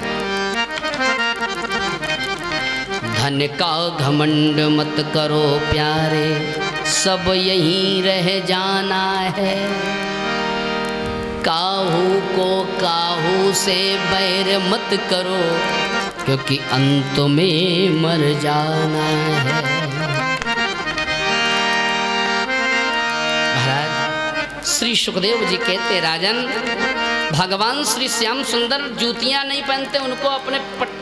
धन का घमंड मत करो प्यारे, सब यहीं रह जाना है। काहू को काहू से बैर मत करो, क्योंकि अंत में मर जाना है। महाराज श्री सुखदेव जी कहते, राजन भगवान श्री श्याम सुंदर जूतियां नहीं पहनते, उनको अपने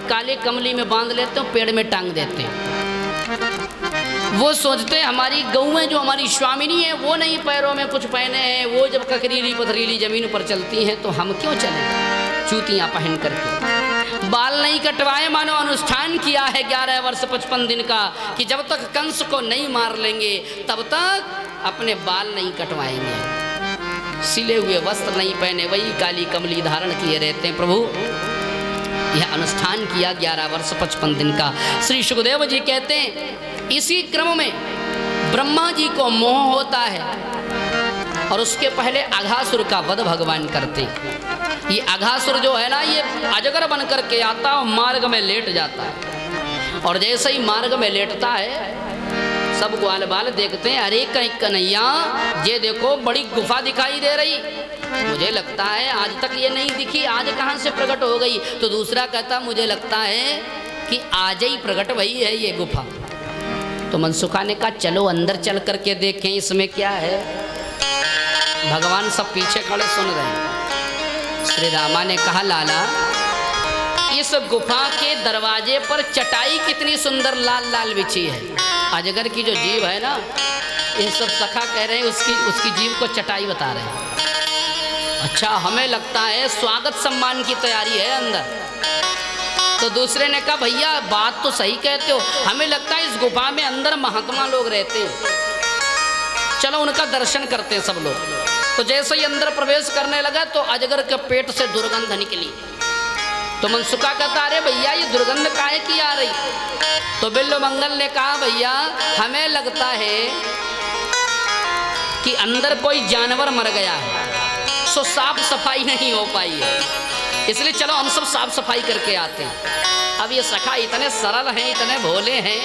काले कमली में बांध लेते हैं, पेड़ में टांग देते हैं। वो सोचते हैं हमारी गौएं जो हमारी स्वामिनी है वो नहीं पैरों में कुछ पहने हैं, वो जब ककरीली पथरीली जमीन पर चलती हैं तो हम क्यों चलें जूतियां पहन करके। बाल नहीं कटवाए, मानो अनुष्ठान किया है 11 वर्ष 55 दिन का, कि जब तक कंस को नहीं मार लेंगे तब तक अपने बाल नहीं कटवाएंगे। सिले हुए वस्त्र नहीं पहने, वही काली कमली धारण किए रहते हैं। प्रभु यह अनुष्ठान किया 11 वर्ष 55 दिन का। श्री सुखदेव जी कहते हैं इसी क्रम में ब्रह्मा जी को मोह होता है और उसके पहले अघासुर का वध भगवान करते। ये अघासुर जो है ना, ये अजगर बन करके आता और मार्ग में लेट जाता है, और जैसे ही मार्ग में लेटता है सब ग्वाल बाल देखते हैं, अरे कहीं कन्हैया ये देखो बड़ी गुफा दिखाई दे रही, मुझे लगता है आज तक ये नहीं दिखी, आज कहाँ से प्रकट हो गई। तो दूसरा कहता मुझे लगता है कि आज ही प्रकट वही है ये गुफा। तो मनसुखा ने कहा चलो अंदर चल करके देखें इसमें क्या है। भगवान सब पीछे खड़े सुन रहे हैं। श्री रामा ने कहा लाला इस गुफा के दरवाजे पर चटाई कितनी सुंदर लाल लाल बिछी है। अजगर की जो जीभ है ना, ये सब सखा कह रहे हैं उसकी जीभ को चटाई बता रहे हैं। अच्छा हमें लगता है स्वागत सम्मान की तैयारी है अंदर। तो दूसरे ने कहा भैया बात तो सही कहते हो, हमें लगता है इस गुफा में अंदर महात्मा लोग रहते हैं, चलो उनका दर्शन करते हैं सब लोग। तो जैसे ही अंदर प्रवेश करने लगा तो अजगर के पेट से दुर्गंध निकली। तो मनसुखा कहता अरे भैया ये दुर्गंध काहे की आ रही। तो बिल्लो मंगल ने कहा भैया हमें लगता है कि अंदर कोई जानवर मर गया है, सो साफ सफाई नहीं हो पाई है, इसलिए चलो हम सब साफ सफाई करके आते हैं। अब ये सखा इतने सरल हैं, इतने भोले हैं,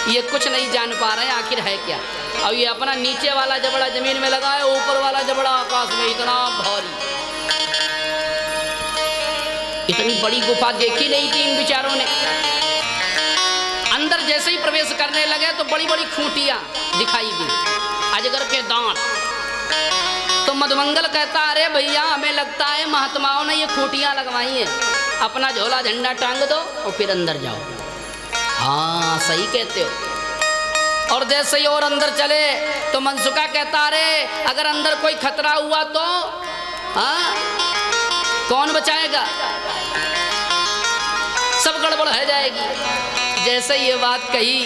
ये कुछ नहीं जान पा रहे हैं आखिर है क्या। अब ये अपना नीचे वाला जबड़ा जमीन में लगा है, ऊपर वाला जबड़ा आकाश में, इतना भारी। इतनी बड़ी गुफा देखी नहीं थी इन बेचारों ने। अंदर जैसे ही प्रवेश करने लगे तो बड़ी बड़ी खूंटियां दिखाई दी, अजगर के दांत। तो मधुमंगल कहता अरे भैया हमें लगता है महात्माओं ने ये खूंटियां लगवाई हैं, अपना झोला झंडा टांग दो और फिर अंदर जाओ। हाँ सही कहते हो। और जैसे ही और अंदर चले तो मनसुखा कहता अरे अगर अंदर कोई खतरा हुआ तो हाँ कौन बचाएगा, सब गड़बड़ हो जाएगी। जैसे ये बात कही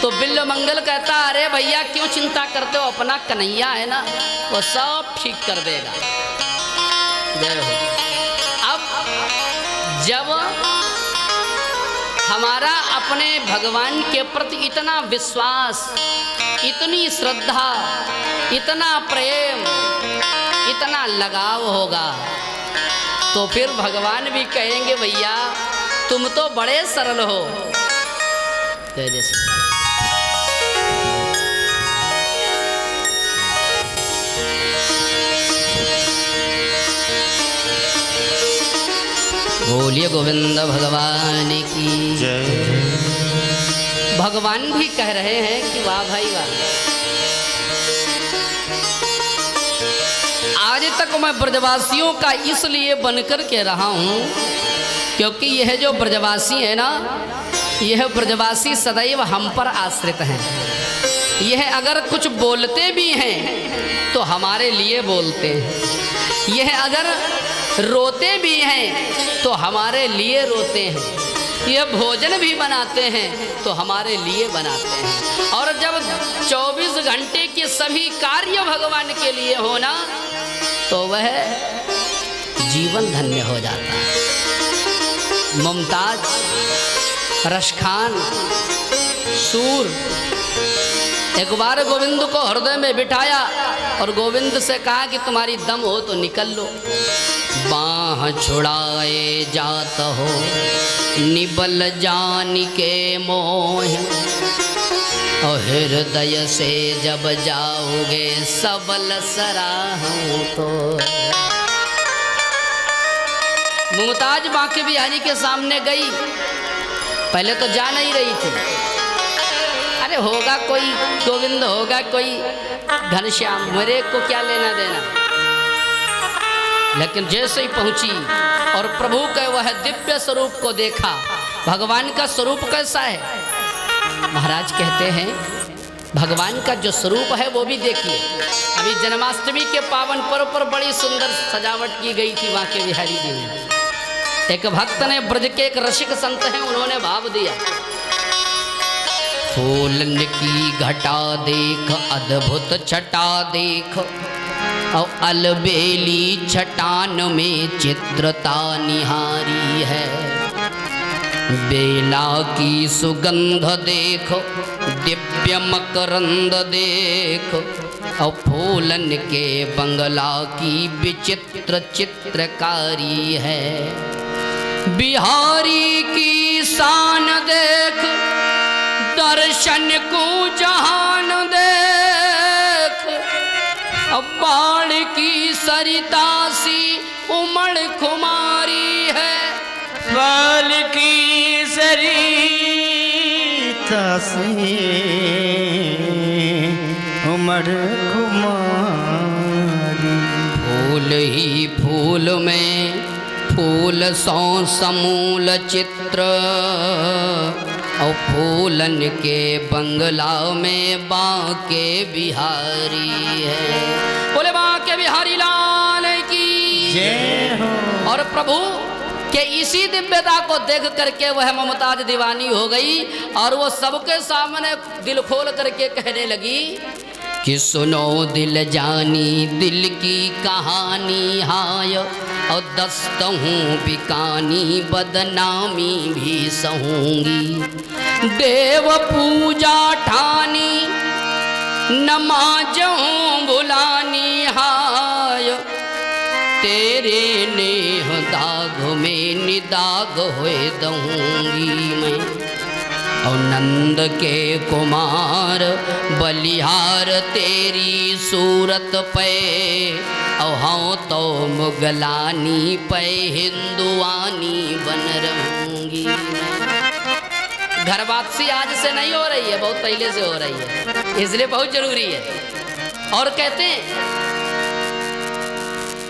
तो बिल्लो मंगल कहता अरे भैया क्यों चिंता करते हो, अपना कन्हैया है ना वो सब ठीक कर देगा। जय हो। अब जब हमारा अपने भगवान के प्रति इतना विश्वास, इतनी श्रद्धा, इतना प्रेम, इतना लगाव होगा तो फिर भगवान भी कहेंगे भैया तुम तो बड़े सरल हो। जय जय श्री बोलिए गोविंद भगवान की जय। भगवान भी कह रहे हैं कि वाह भाई वाह, आज तक मैं ब्रजवासियों का इसलिए बनकर के रहा हूँ क्योंकि यह जो ब्रजवासी है ना, यह ब्रजवासी सदैव हम पर आश्रित हैं। यह अगर कुछ बोलते भी हैं तो हमारे लिए बोलते हैं, यह अगर रोते भी हैं तो हमारे लिए रोते हैं, यह भोजन भी बनाते हैं तो हमारे लिए बनाते हैं। और जब 24 घंटे के सभी कार्य भगवान के लिए होना तो वह जीवन धन्य हो जाता है। मुमताज, रशखान, सूर एक बार गोविंद को हृदय में बिठाया और गोविंद से कहा कि तुम्हारी दम हो तो निकल लो। बाह छुड़ाए जात हो निबल जान के मोह, और हृदय से जब जाओगे सबल सराहूं तो। मुमताज बांके बिहारी के सामने गई, पहले तो जा नहीं रही थी, अरे होगा कोई गोविंद, होगा कोई घनश्याम, मेरे को क्या लेना देना। लेकिन जैसे ही पहुंची और प्रभु के वह दिव्य स्वरूप को देखा, भगवान का स्वरूप कैसा है, महाराज कहते हैं भगवान का जो स्वरूप है वो भी देखिए। अभी जन्माष्टमी के पावन पर्व पर बड़ी सुंदर सजावट की गई थी बांके बिहारी जी में। एक भक्त ने, ब्रज के एक रसिक संत हैं, उन्होंने भाव दिया, फूलन की घटा देख अद्भुत छटा देख, और अलबेली छटान में चित्रता निहारी है, बेला की सुगंध देख दिव्य मकरंद देख, और फूलन के बंगला की विचित्र चित्रकारी है, बिहारी की शान देख दर्शन को जहान देख, अब बाण की सरिता सी उमड़ खुमारी है, बाल की सरिता से उमड़ खुमारी, फूल ही फूल में फूल सौ समूल चित्र, और फूलन के बंगला में बांके बिहारी है। बोले बांके बिहारी लाल की जय हो। और प्रभु के इसी दिव्यता को देख करके वह मुमताज दीवानी हो गई, और वो सबके सामने दिल खोल करके कहने लगी कि सुनो दिल जानी दिल की कहानी हाय, और दस्त हूँ बिकानी बदनामी भी सहूंगी, देव पूजा ठानी नमाज हूँ बुलानी हाय, तेरे नेह दाग में निदाग होए दूंगी मैं, और नंद के कुमार बलिहार तेरी सूरत पे, और हाँ तो मुगलानी पे हिंदुआनी बन रहूंगी। घर वापसी आज से नहीं हो रही है, बहुत पहले से हो रही है, इसलिए बहुत जरूरी है। और कहते हैं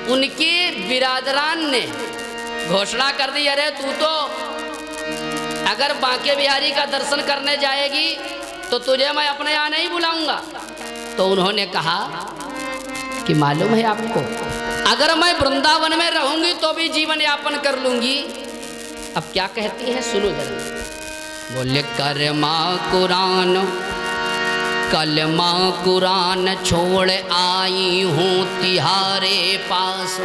उनके बिरादरान ने घोषणा कर दी, अरे तू तो अगर बांके बिहारी का दर्शन करने जाएगी तो तुझे मैं अपने यहाँ नहीं बुलाऊंगा। तो उन्होंने कहा कि मालूम है आपको, अगर मैं वृंदावन में रहूंगी तो भी जीवन यापन कर लूंगी। अब क्या कहती है सुनो जरा। बोले करमा कुरान कलमा कुरान छोड़ आई हूँ तिहारे पास।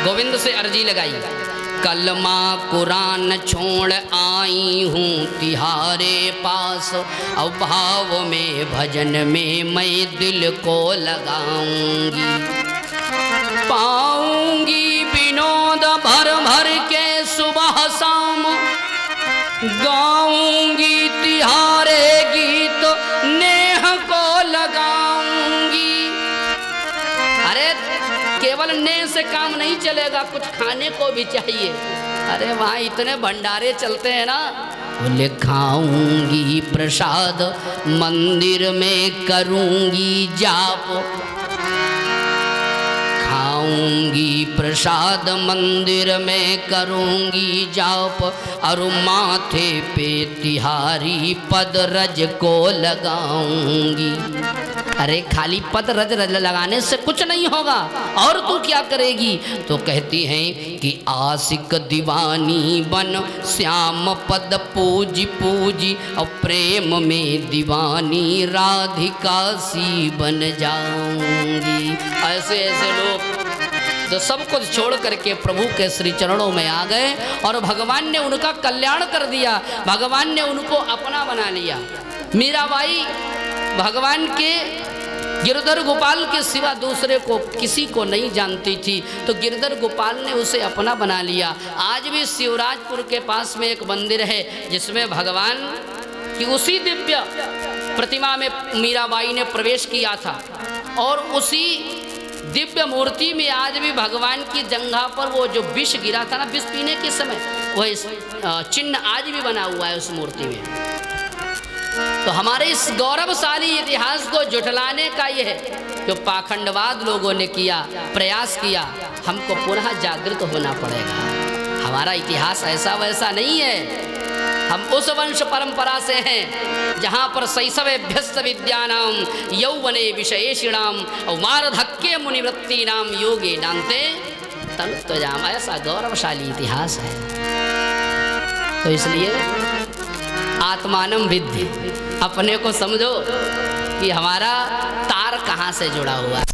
गोविंद से अर्जी लगाई, कलमा कुरान छोड़ आई हूँ तिहारे पास, अब भाव में भजन में मैं दिल को लगाऊंगी, पाऊंगी विनोद भर भर के सुबह शाम, गाऊंगी तिहारे गीत नेह को लगाऊंगी। अरे केवल नेह से काम नहीं चलेगा, कुछ खाने को भी चाहिए। अरे वहाँ इतने भंडारे चलते हैं ना। बोले खाऊंगी प्रसाद मंदिर में करूंगी जाप, खाऊंगी प्रसाद मंदिर में करूंगी जाप, और माथे पे तिहारी पद रज को लगाऊंगी। अरे खाली पद रज लगाने से कुछ नहीं होगा, और तू क्या करेगी? तो कहती हैं कि आशिक दीवानी बन श्याम पद पूजी पूजी, और प्रेम में दीवानी राधिका सी बन जाऊंगी। ऐसे ऐसे लोग तो सब कुछ छोड़ करके प्रभु के श्री चरणों में आ गए, और भगवान ने उनका कल्याण कर दिया, भगवान ने उनको अपना बना लिया। मीराबाई भगवान के गिरधर गोपाल के सिवा दूसरे को किसी को नहीं जानती थी, तो गिरधर गोपाल ने उसे अपना बना लिया। आज भी शिवराजपुर के पास में एक मंदिर है जिसमें भगवान की उसी दिव्य प्रतिमा में मीराबाई ने प्रवेश किया था, और उसी दिव्य मूर्ति में आज भी भगवान की जंघा पर वो जो विष गिरा था ना, विष पीने के समय, वह चिन्ह आज भी बना हुआ है उस मूर्ति में। तो हमारे इस गौरवशाली इतिहास को जुटलाने का यह जो पाखंडवाद लोगों ने किया, प्रयास किया, हमको पुनः जागृत होना पड़ेगा। हमारा इतिहास ऐसा वैसा नहीं है। हम उस वंश परंपरा से हैं जहाँ पर शैशवेभ्यस्त विद्यानाम यौवने विषयेषिणाम और वार्धक्ये मुनिवृत्ति नाम योगे नान्ते तनुत्वजाम, ऐसा गौरवशाली इतिहास है। तो इसलिए आत्मानं विद्धि, अपने को समझो कि हमारा तार कहाँ से जुड़ा हुआ है।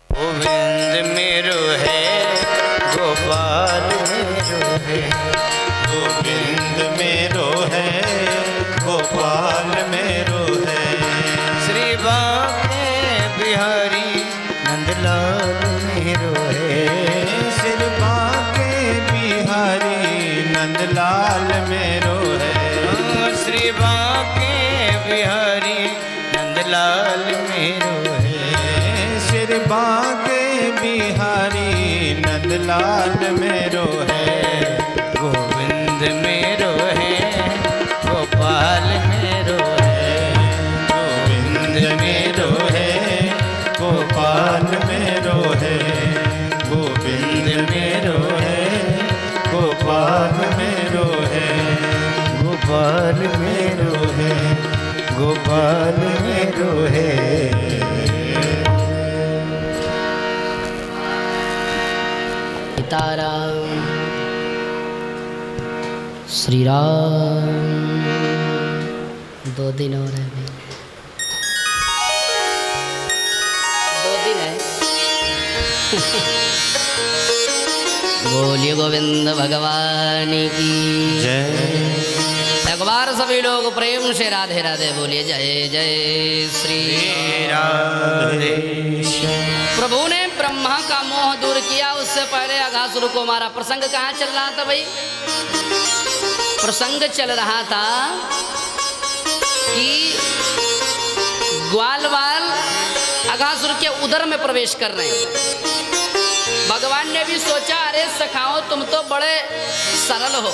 गोविंद मेरो है, गोपाल मेरो है, गोविंद मेरो है, गोपाल मेरो है। श्री बांके बिहारी नंदलाल मेरो है, श्री बांके बिहारी नंदलाल मेरो है। श्री बांके बिहारी नंदलाल मेरो है, श्री बांके बिहारी नंदलाल मेरो है। गोविंद मेरो है, गोपाल मेरो है, गोविंद मेरो है, गोपाल मेरो है। गोविंद मेरो है, गोपाल मेरो है। गोपाल मेरो है, गोपाल मेरो है। सीताराम श्री राम। 2 दिन और है भाई, 2 दिन है। बोलिए गोविंद भगवान की जय। एक बार सभी लोग प्रेम से राधे राधे बोलिए जय जय श्री राधे। प्रभु ने ब्रह्मा का मोह दूर किया। उससे पहले अघासुर को मारा। प्रसंग कहाँ चल रहा था भाई? प्रसंग चल रहा था कि ग्वालवाल अघासुर के उदर में प्रवेश कर रहे हैं। भगवान ने भी सोचा, अरे सखाओ तुम तो बड़े सरल हो,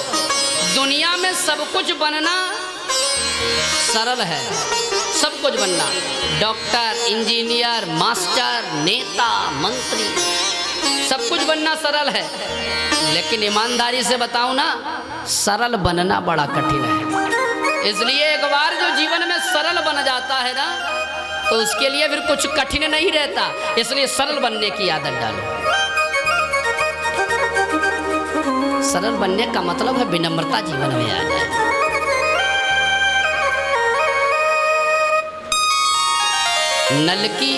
दुनिया में सब कुछ बनना सरल है, सब कुछ बनना, डॉक्टर, इंजीनियर, मास्टर, नेता, मंत्री, सब कुछ बनना सरल है। लेकिन ईमानदारी से बताऊं ना, सरल बनना बड़ा कठिन है। इसलिए एक बार जो जीवन में सरल बन जाता है ना, तो उसके लिए फिर कुछ कठिन नहीं रहता। इसलिए सरल बनने की आदत डालो। सरल बनने का मतलब है विनम्रता जीवन में आ जाए। नल की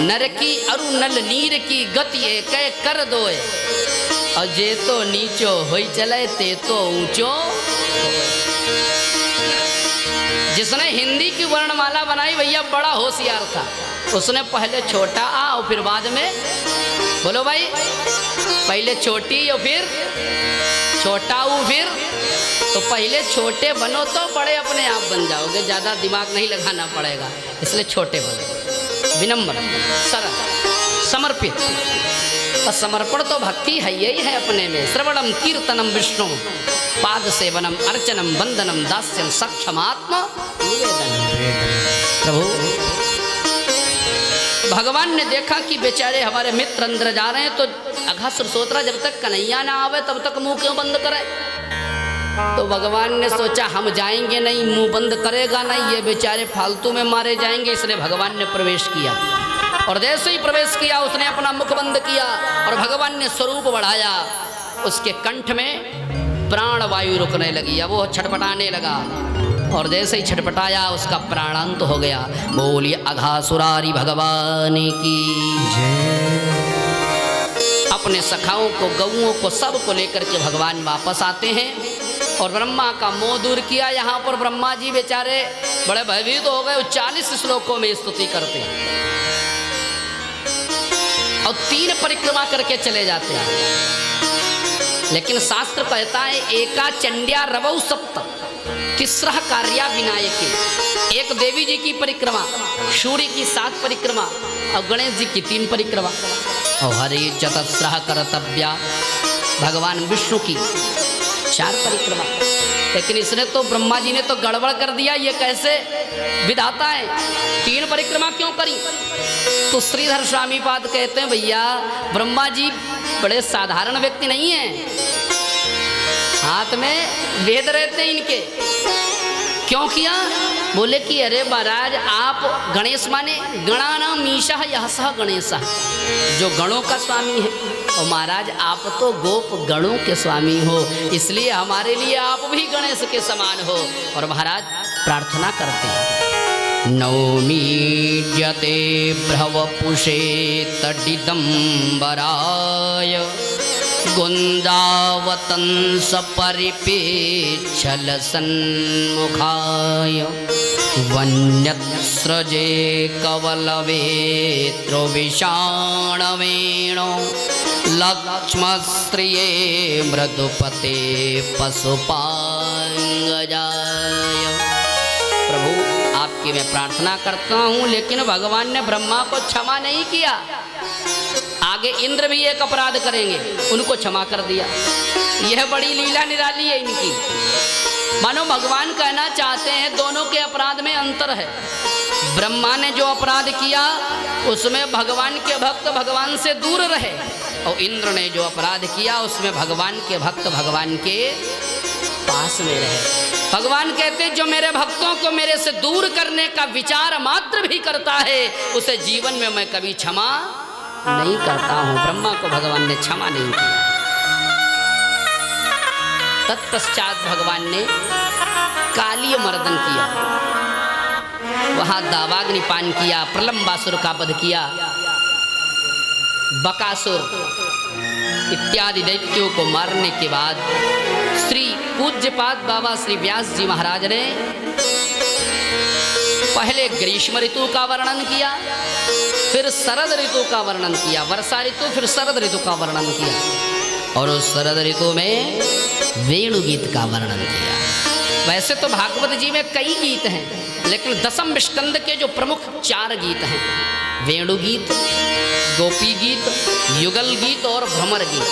नर की अरु नल नीर की गति एक कर दोए, और जे तो नीचो होई चले ते तो ऊंचो। जिसने हिंदी की वर्णमाला बनाई भैया बड़ा होशियार था। उसने पहले छोटा आ और फिर बाद में, बोलो भाई, पहले छोटी और फिर छोटा ऊ, फिर तो पहले छोटे बनो तो बड़े अपने आप बन जाओगे, ज़्यादा दिमाग नहीं लगाना पड़ेगा, इसलिए छोटे बनो, विनम्र, सरल, समर्पित। और समर्पण तो भक्ति है, यही है अपने में। श्रवणम कीर्तनम विष्णु पाद सेवनम अर्चनम वंदनम दास्यम सक्षमात्म निवेदनम। प्रभु भगवान ने देखा कि बेचारे हमारे मित्र अंदर जा रहे हैं, तो अघासुर सोच रहा जब तक कन्हैया ना आवे तब तक मुंह क्यों बंद करे। तो भगवान ने सोचा हम जाएंगे नहीं, मुंह बंद करेगा नहीं, ये बेचारे फालतू में मारे जाएंगे, इसलिए भगवान ने प्रवेश किया। और जैसे ही प्रवेश किया उसने अपना मुख बंद किया और भगवान ने स्वरूप बढ़ाया। उसके कंठ में प्राण वायु रुकने लगी, अब वो छटपटाने लगा, और जैसे ही छटपटाया उसका प्राणांत हो गया। बोलिए अघासुरारी भगवान की। अपने सखाओं को, गऊओं को, सब को लेकर के भगवान वापस आते हैं और ब्रह्मा का मोह दूर किया। यहाँ पर ब्रह्मा जी बेचारे बड़े भयभीत हो गए, 40 श्लोकों में स्तुति करते हैं और 3 परिक्रमा करके चले जाते हैं। लेकिन शास्त्र कहता है एका चंड्या रवौ सप्त, तीसरा कार्या विनायके। एक देवी जी की परिक्रमा, सूर्य की 7 परिक्रमा और गणेश जी की 3 परिक्रमा और हरे चतस्रः कर्तव्या, भगवान विष्णु की 4 परिक्रमा। लेकिन इसने तो, ब्रह्मा जी ने तो गड़बड़ कर दिया, ये कैसे विधाता है, 3 परिक्रमा क्यों करी। तो श्रीधर स्वामी पाद कहते हैं भैया ब्रह्मा जी बड़े साधारण व्यक्ति नहीं हैं, हाथ में वेद रहते हैं इनके। क्यों किया, बोले कि अरे महाराज आप गणेश माने गणानाम मीशा यह सह गणेशा, जो गणों का स्वामी है, और महाराज आप तो गोप गणों के स्वामी हो, इसलिए हमारे लिए आप भी गणेश के समान हो। और महाराज प्रार्थना करते हैं नौमीड्यते भ्रवपुषे तडिदम्बराय गुंजावतंस परिपेच्छल सन्मुखाय वन्यत्स्रजे कवलवेत्रो विषाणवेणो लक्ष्मस्त्रिये मृदुपते पशुपांगजाय। प्रभु आपकी मैं प्रार्थना करता हूँ, लेकिन भगवान ने ब्रह्मा को क्षमा नहीं किया। आगे इंद्र भी एक अपराध करेंगे, उनको क्षमा कर दिया। यह बड़ी लीला निराली है इनकी। मानो भगवान कहना चाहते हैं दोनों के अपराध में अंतर है। ब्रह्मा ने जो अपराध किया उसमें भगवान के भक्त भगवान से दूर रहे, और इंद्र ने जो अपराध किया उसमें भगवान के भक्त भगवान के पास में रहे। भगवान कहते जो मेरे भक्तों को मेरे से दूर करने का विचार मात्र भी करता है उसे जीवन में मैं कभी क्षमा नहीं करता हूँ। ब्रह्मा को भगवान ने क्षमा नहीं किया। तत्पश्चात भगवान ने कालीय मर्दन किया, वहां दावाग्नि पान किया, प्रलंबासुर का वध किया, बकासुर इत्यादि दैत्यों को मारने के बाद श्री पूज्यपाद बाबा श्री व्यास जी महाराज ने पहले ग्रीष्म ऋतु का वर्णन किया, फिर शरद ऋतु का वर्णन किया, वर्षा ऋतु, फिर शरद ऋतु का वर्णन किया, और उस शरद ऋतु में वेणु गीत का वर्णन किया। वैसे तो भागवत जी में कई गीत हैं, लेकिन दशम स्कंद के जो प्रमुख 4 गीत हैं, वेणु गीत, गोपी गीत, युगल गीत और भ्रमर गीत,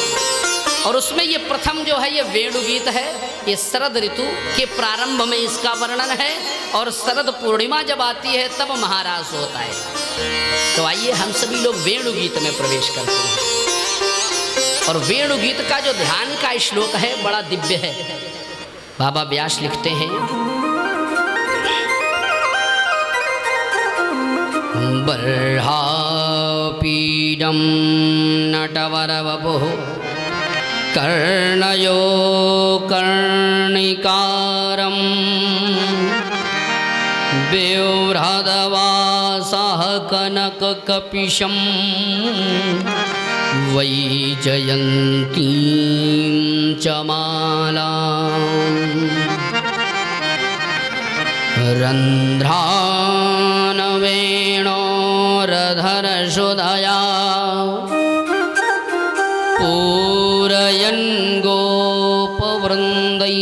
और उसमें ये प्रथम जो है ये वेणु गीत है। ये शरद ऋतु के प्रारंभ में इसका वर्णन है, और शरद पूर्णिमा जब आती है तब महारास होता है। तो आइए हम सभी लोग वेणु गीत में प्रवेश करते हैं। और वेणु गीत का जो ध्यान का श्लोक है बड़ा दिव्य है। बाबा व्यास लिखते हैं बर्हापीडं नटवरवपुः कर्णयो कर्णिकारं व्यूह्रदवासः कनककपिशं वैजयन्तीं च मालाम् रन्ध्रान् वेणोर धर सुधया पूरयन् गोपवृन्दै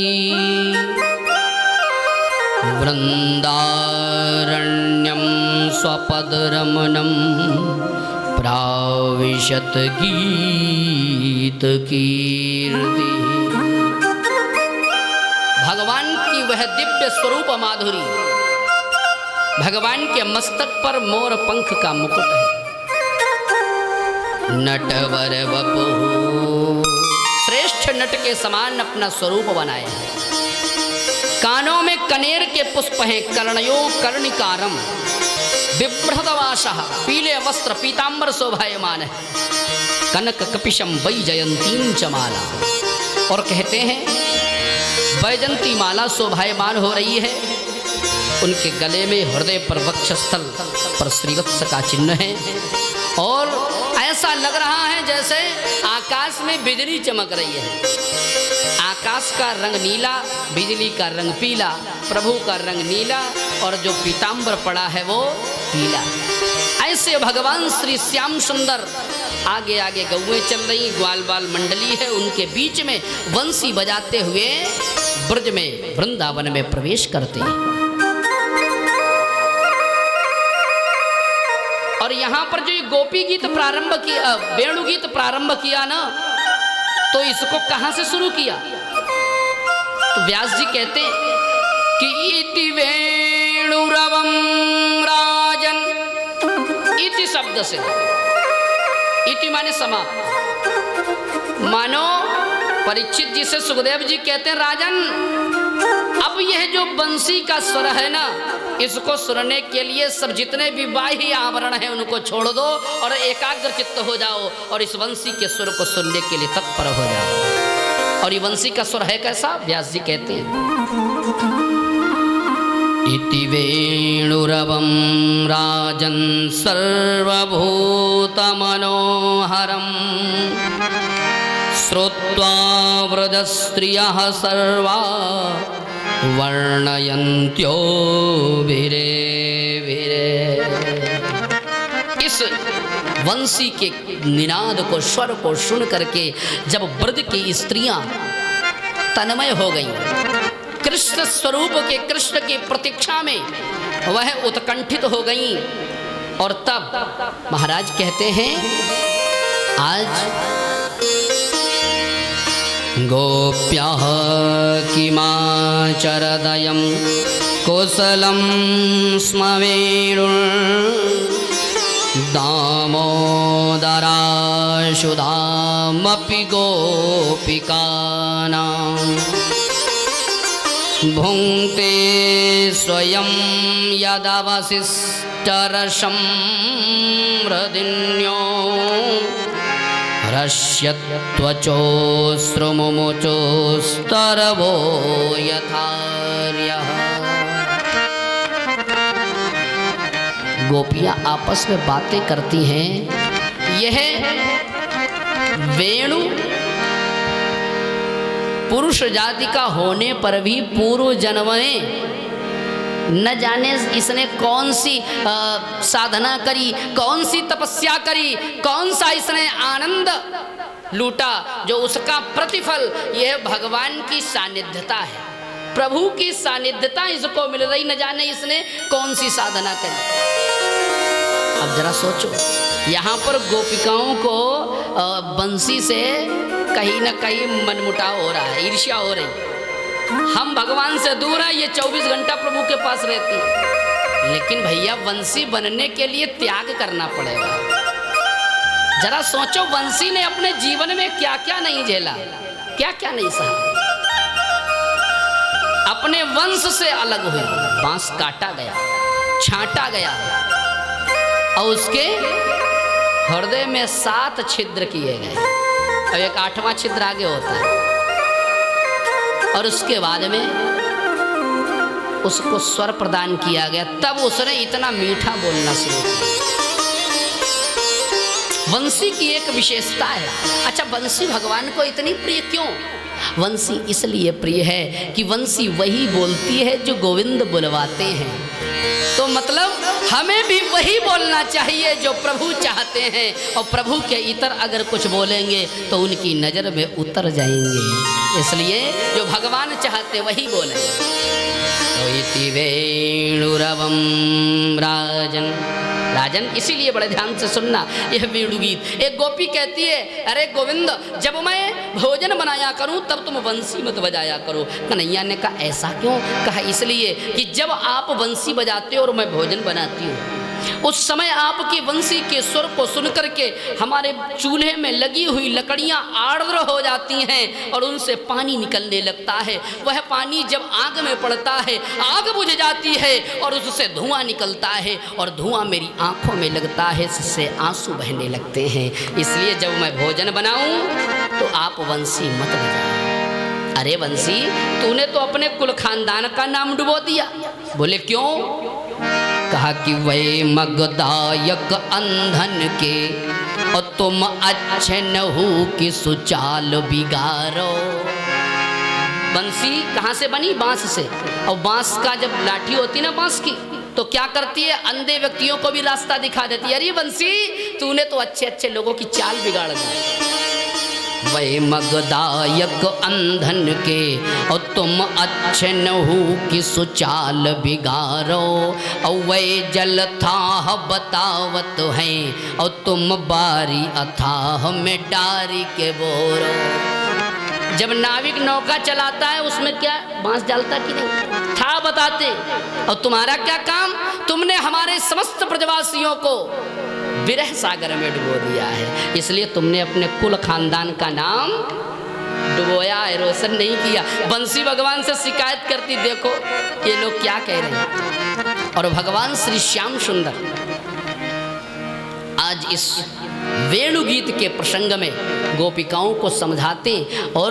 वृन्दारण्यं स्वपदरमणं प्राविशत गीत कीर्ति। भगवान की वह दिव्य स्वरूप माधुरी, भगवान के मस्तक पर मोर पंख का मुकुट है। नटवर वपु श्रेष्ठ नट के समान अपना स्वरूप बनाए हैं। कानों में कनेर के पुष्प हैं, कर्णयो कर्णिकारम बिभ्रतवासः पीले वस्त्र पीतांबर शोभायमान है। कनक कपिशम वैजयंतीं च माला, और कहते हैं वैजंती माला शोभायमान हो रही है। उनके गले में हृदय पर वक्षस्थल पर श्रीवत्स का चिन्ह है, और ऐसा लग रहा है जैसे आकाश में बिजली चमक रही है। आकाश का रंग नीला, बिजली का रंग पीला, प्रभु का रंग नीला, और जो पीतांबर पड़ा है वो पीला। ऐसे भगवान श्री श्याम सुंदर आगे आगे गौएं चल रही, ग्वाल बाल मंडली है, उनके बीच में बंसी बजाते हुए ब्रज में वृंदावन में प्रवेश करते हैं। और यहाँ पर जो गोपी गीत प्रारंभ किया, वेणु गीत प्रारंभ किया ना, तो इसको कहाँ से शुरू किया? तो व्यास जी कहते कि इति वेणुरवं राजन, इति शब्द से, इति माने समाप्त। मानो परीक्षित जी से सुखदेव जी कहते हैं राजन, अब यह जो बंसी का स्वर है ना, इसको सुनने के लिए सब जितने भी बाह्य आवरण हैं उनको छोड़ दो और एकाग्र चित्त हो जाओ, और इस बंसी के स्वर को सुनने के लिए तत्पर हो जाओ। और ये बंसी का स्वर है कैसा? व्यास जी कहते हैं इति वेणुरवं राजन् सर्वभूतमनोहरं श्रुत्वा व्रजस्त्रियः सर्वा वर्णयन्त्यो विरे विरे। इस वंशी के निनाद को, स्वर को सुन करके जब ब्रज की स्त्रियां तन्मय हो गईं, कृष्ण स्वरूप के, कृष्ण की प्रतीक्षा में वह उत्कंठित हो गईं, और तब महाराज कहते हैं आज गोप्यः किमाचरदयं कुशलं स्म दामोदराशुधामपि गोपिकानां भुङ्क्ते स्वयं यदवशिष्टरसं हृदिन्यो रश्यत्वचोऽश्रुमुमुचोस्तरवो यथार्यः। गोपियां आपस में बातें करती हैं। यह वेणु पुरुष जाति का होने पर भी पूर्व जन्म में न जाने इसने कौन सी साधना करी, कौन सी तपस्या करी, कौन सा इसने आनंद लूटा, जो उसका प्रतिफल यह भगवान की सानिध्यता है, प्रभु की सानिध्यता इसको मिल रही। न जाने इसने कौन सी साधना करी। अब जरा सोचो, यहाँ पर गोपिकाओं को बंसी से कहीं न कहीं मनमुटाव हो रहा है, ईर्ष्या हो रही। हम भगवान से दूर हैं, ये 24 घंटा प्रभु के पास रहती है, लेकिन भैया वंशी बनने के लिए त्याग करना पड़ेगा। जरा सोचो, वंशी ने अपने जीवन में क्या क्या नहीं झेला, क्या क्या नहीं सहा। अपने वंश से अलग हुई, बांस काटा गया, छांटा गया, और उसके हृदय में 7 छिद्र किए गए, और एक 8वां छिद्र आगे होता है। और उसके बाद में उसको स्वर प्रदान किया गया, तब उसने इतना मीठा बोलना शुरू किया। वंशी की एक विशेषता है। अच्छा, वंशी भगवान को इतनी प्रिय क्यों? वंशी इसलिए प्रिय है कि वंशी वही बोलती है जो गोविंद बुलवाते हैं। तो मतलब हमें भी वही बोलना चाहिए जो प्रभु चाहते हैं, और प्रभु के इतर अगर कुछ बोलेंगे तो उनकी नज़र में उतर जाएंगे। इसलिए जो भगवान चाहते वही बोलेंगे। तो इति वेणुरवं राजन, राजन इसीलिए बड़े ध्यान से सुनना यह वेणु गीत। एक गोपी कहती है, अरे गोविंद, जब मैं भोजन बनाया करूं तब तुम बंसी मत बजाया करो। कन्हैया ने कहा ऐसा क्यों? कहा इसलिए कि जब आप बंसी बजाते हो और मैं भोजन बनाती हूँ, उस समय आपकी बंसी के सुर को सुनकर के हमारे चूल्हे में लगी हुई लकड़ियां आर्द्र हो जाती हैं और उनसे पानी निकलने लगता है। वह पानी जब आग में पड़ता है, आग बुझ जाती है और उससे धुआं निकलता है, और धुआं मेरी आंखों में लगता है, जिससे आंसू बहने लगते हैं। इसलिए जब मैं भोजन बनाऊं तो आप बंसी मत बजाओ। अरे बंसी, तूने तो अपने कुल खानदान का नाम डुबो दिया। बोले क्यों? कहा कि वे मगदायक अंधन के और तुम अच्छे न हो कि सुचाल बिगारो। बंसी कहाँ से बनी? बांस से। और बांस का जब लाठी होती ना बांस की, तो क्या करती है? अंधे व्यक्तियों को भी रास्ता दिखा देती है। अरे बंसी, तूने तो अच्छे अच्छे लोगों की चाल बिगाड़ दी। वै मगदायक अंधन के और तुम अच्छे न हो कि सुचाल बिगारो। और वै जल थाह बतावत हैं और तुम बारी अथाह में डारी के बोरो। जब नाविक नौका चलाता है उसमें क्या बांस डालता कि नहीं? था बताते। और तुम्हारा क्या काम? तुमने हमारे समस्त ब्रजवासियों को विरह सागर में डुबो दिया है। इसलिए तुमने अपने कुल खानदान का नाम डुबोया है, रोशन नहीं किया। बंसी भगवान से शिकायत करती, देखो ये लोग क्या कह रहे हैं। और भगवान श्री श्याम सुंदर आज इस वेणु गीत के प्रसंग में गोपिकाओं को समझाते, और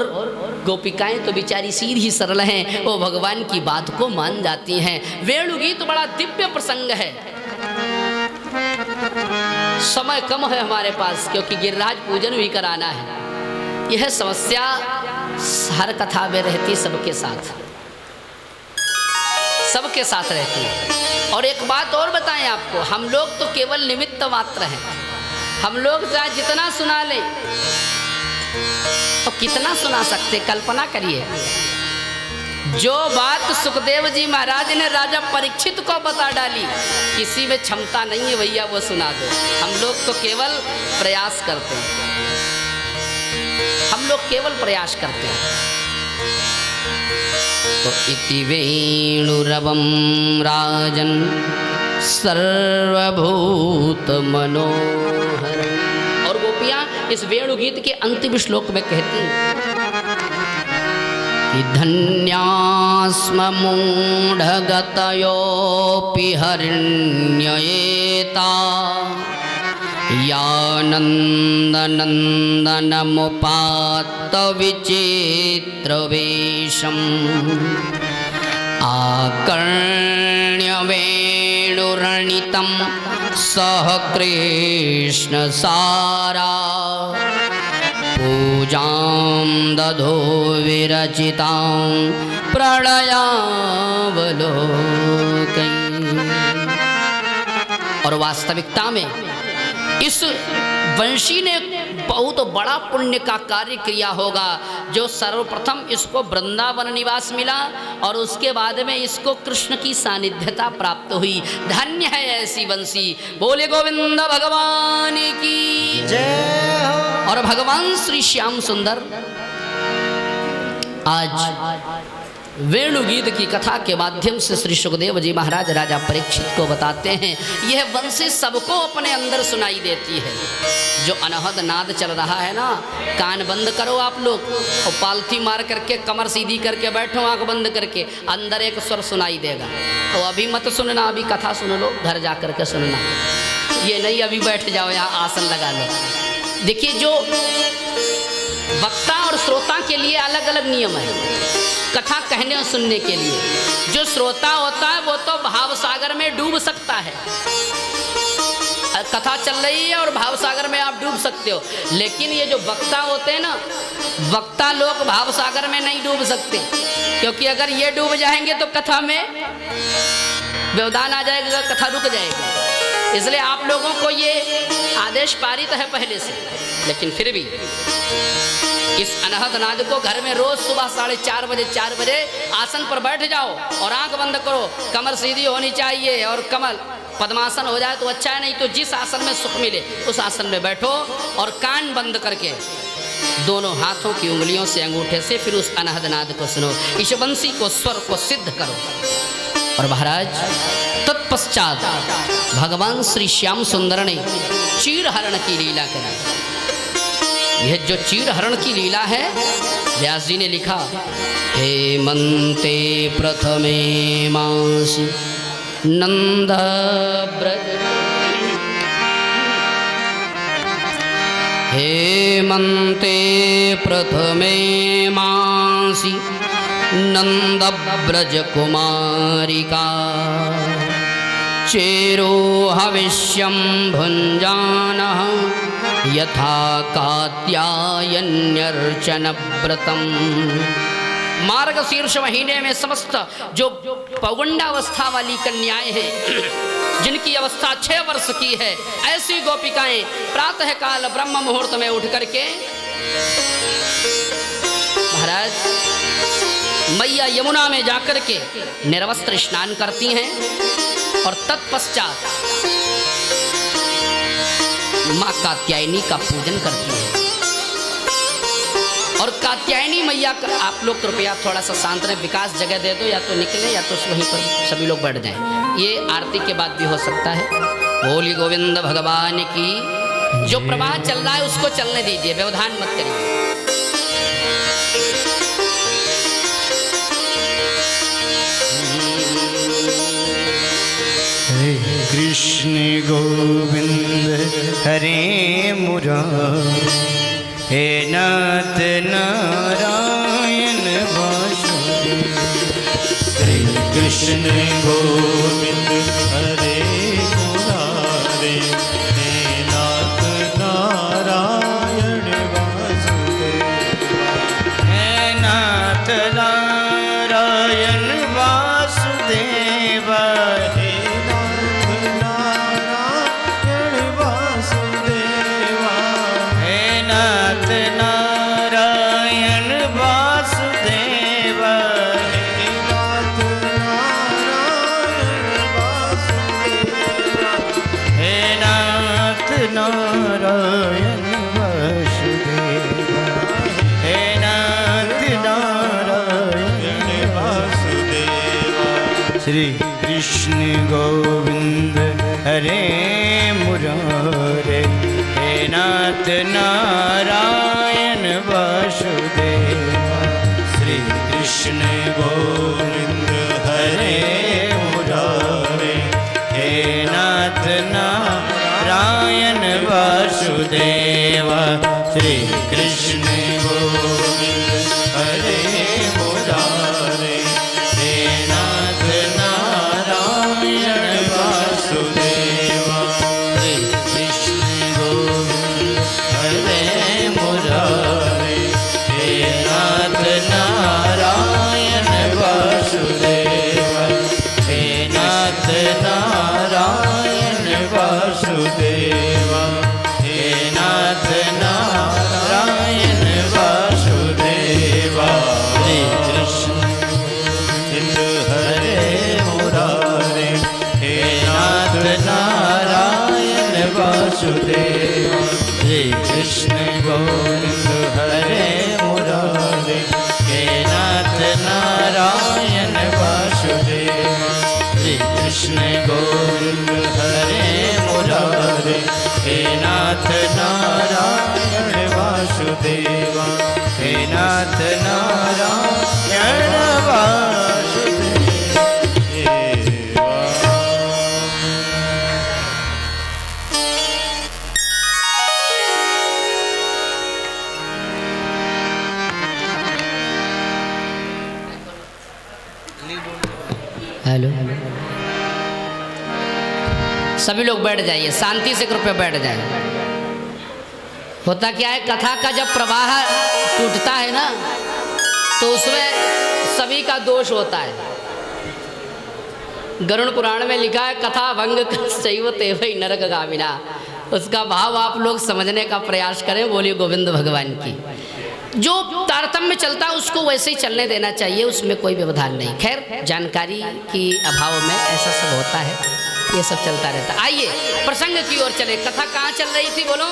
गोपिकाएं तो बेचारी सीधी सरल हैं, वो भगवान की बात को मान जाती हैं। वेणु गीत बड़ा दिव्य प्रसंग है। समय कम है हमारे पास, क्योंकि गिरिराज पूजन भी कराना है। यह समस्या हर कथा में रहती, सबके साथ रहती है। और एक बात और बताएं आपको, हम लोग तो केवल निमित्त मात्र हैं। हम लोग चाहे जितना सुना लें, तो कितना सुना सकते? कल्पना करिए, जो बात सुखदेव जी महाराज ने राजा परीक्षित को बता डाली, किसी में क्षमता नहीं है भैया वो सुना दो। हम लोग तो केवल प्रयास करते हैं, हम लोग केवल प्रयास करते हैं। तो इति वेणुरवं राजन सर्वभूत मनोहर। और गोपियां इस वेणु गीत के अंतिम श्लोक में कहती हैं कि धन्यास्म मूढ़गतयोऽपि हरिण्ययेता यानन्दनन्दनमुपात्त विचित्रवेशम् आकर्ण्य वेणुरणितं सह कृष्णसारा पूजां दधो विरचितां प्रणयावलोकैः। और वास्तविकता में इस वंशी ने बहुत बड़ा पुण्य का कार्य किया होगा, जो सर्वप्रथम इसको वृंदावन निवास मिला और उसके बाद में इसको कृष्ण की सानिध्यता प्राप्त हुई। धन्य है ऐसी वंशी। बोले गोविंद भगवान की जय हो। और भगवान श्री श्याम सुंदर आज वेणु गीत की कथा के माध्यम से श्री सुखदेव जी महाराज राजा परीक्षित को बताते हैं, यह वंशी सबको अपने अंदर सुनाई देती है। जो अनहद नाद चल रहा है ना, कान बंद करो आप लोग और पालथी मार करके कमर सीधी करके बैठो, आंख बंद करके, अंदर एक स्वर सुनाई देगा। तो अभी मत सुनना, अभी कथा सुन लो, घर जा करके सुनना। ये नहीं अभी बैठ जाओ यहाँ आसन लगा लो। देखिए, जो वक्ता और श्रोता के लिए अलग अलग नियम है कथा कहने और सुनने के लिए। जो श्रोता होता है वो तो भाव सागर में डूब सकता है। कथा चल रही है और भाव सागर में आप डूब सकते हो, लेकिन ये जो वक्ता होते हैं ना, वक्ता लोग भाव सागर में नहीं डूब सकते, क्योंकि अगर ये डूब जाएंगे तो कथा में व्यवधान आ जाएगा, कथा रुक जाएगी। इसलिए आप लोगों को ये आदेश पारित है पहले से, लेकिन फिर भी इस अनहद नाद को घर में रोज सुबह 4:30 बजे आसन पर बैठ जाओ और आंख बंद करो। कमर सीधी होनी चाहिए और कमल पद्मासन हो जाए तो अच्छा है, नहीं तो जिस आसन में सुख मिले उस आसन में बैठो और कान बंद करके दोनों हाथों की उंगलियों से अंगूठे से फिर उस अनहद नाद को सुनो, इस बंसी को स्वर को सिद्ध करो। और महाराज तत्पश्चात भगवान श्री श्याम सुंदर ने चीर हरण की लीला करी। यह जो चीर हरण की लीला है, व्यास जी ने लिखा, हेमंते प्रथमे मासी नंद ब्रज, हेमंते प्रथमे मासी नंद ब्रज कुमारिका, चेरो हविष्यं भुञ्जानः यथा कात्यायन्यर्चन व्रतम्। मार्गशीर्ष महीने में समस्त जो पौगंडावस्था वाली कन्याएं हैं, जिनकी अवस्था 6 वर्ष की है, ऐसी गोपिकाएं प्रातः काल ब्रह्म मुहूर्त में उठ करके महाराज मैया यमुना में जाकर के निर्वस्त्र स्नान करती हैं और तत्पश्चात माँ कात्यायनी का पूजन करती हैं। और कात्यायनी मैया का आप लोग कृपया थोड़ा सा शांत रहे, विकास जगह दे दो, या तो निकले या तो वहीं पर सभी लोग बैठ जाएं। ये आरती के बाद भी हो सकता है। बोली गोविंद भगवान की। जो प्रवाह चल रहा है उसको चलने दीजिए, व्यवधान मत करिए। कृष्ण गोविंद हरे मुरारी, हे नाथ नारायण वासुदेव। हरे कृष्ण गोविंद हरे मुरारी, हे नाथ नारायण वासुदेव। हे नाथ नारायण वासुदेव, नारायण वासुदेव, हे नाथ नारायण वासुदेव। श्री कृष्ण गोविंद हरे मुरारे, हे नाथ नारायण वासुदेव। श्री कृष्ण गोविंद हरे मुरारे, हे नाथ नारायण वासुदेव। श्री कृष्ण गोविंद हरे मुरारे, हे नाथ नारायण वासुदेव। श्री कृष्ण गोविंद हरे मुरारे, हे नाथ नारायण वासुदेव। हे नाथ नारायण वासुदेव, हे नाथ नारायण वासुदेव। श्री कृष्ण गोविंद हरे मुरारे, हे नाथ नारायण वासुदेव। श्री कृष्ण गोविंद हरे मुरारे, हे नाथ नारायण वासुदेव। श्री कृष्ण गोविंद हरे मुरारे, हे नाथ नारायण वासुदेव। हे नाथ नारायण वासुदेव। हेलो, सभी लोग बैठ जाइए, शांति से कृपया बैठ जाए। होता क्या है, कथा का जब प्रवाह टूटता है ना, तो उसमें सभी का दोष होता है। गरुड़ पुराण में लिखा है कथा भंग शैव तेवई नरक गामिना। उसका भाव आप लोग समझने का प्रयास करें। बोलिए गोविंद भगवान की। जो तारतम्य चलता है उसको वैसे ही चलने देना चाहिए, उसमें कोई व्यवधान नहीं। खैर जानकारी की अभाव में ऐसा सब होता है, ये सब चलता रहता है। आइए प्रसंग की ओर चले। कथा कहाँ चल रही थी बोलो?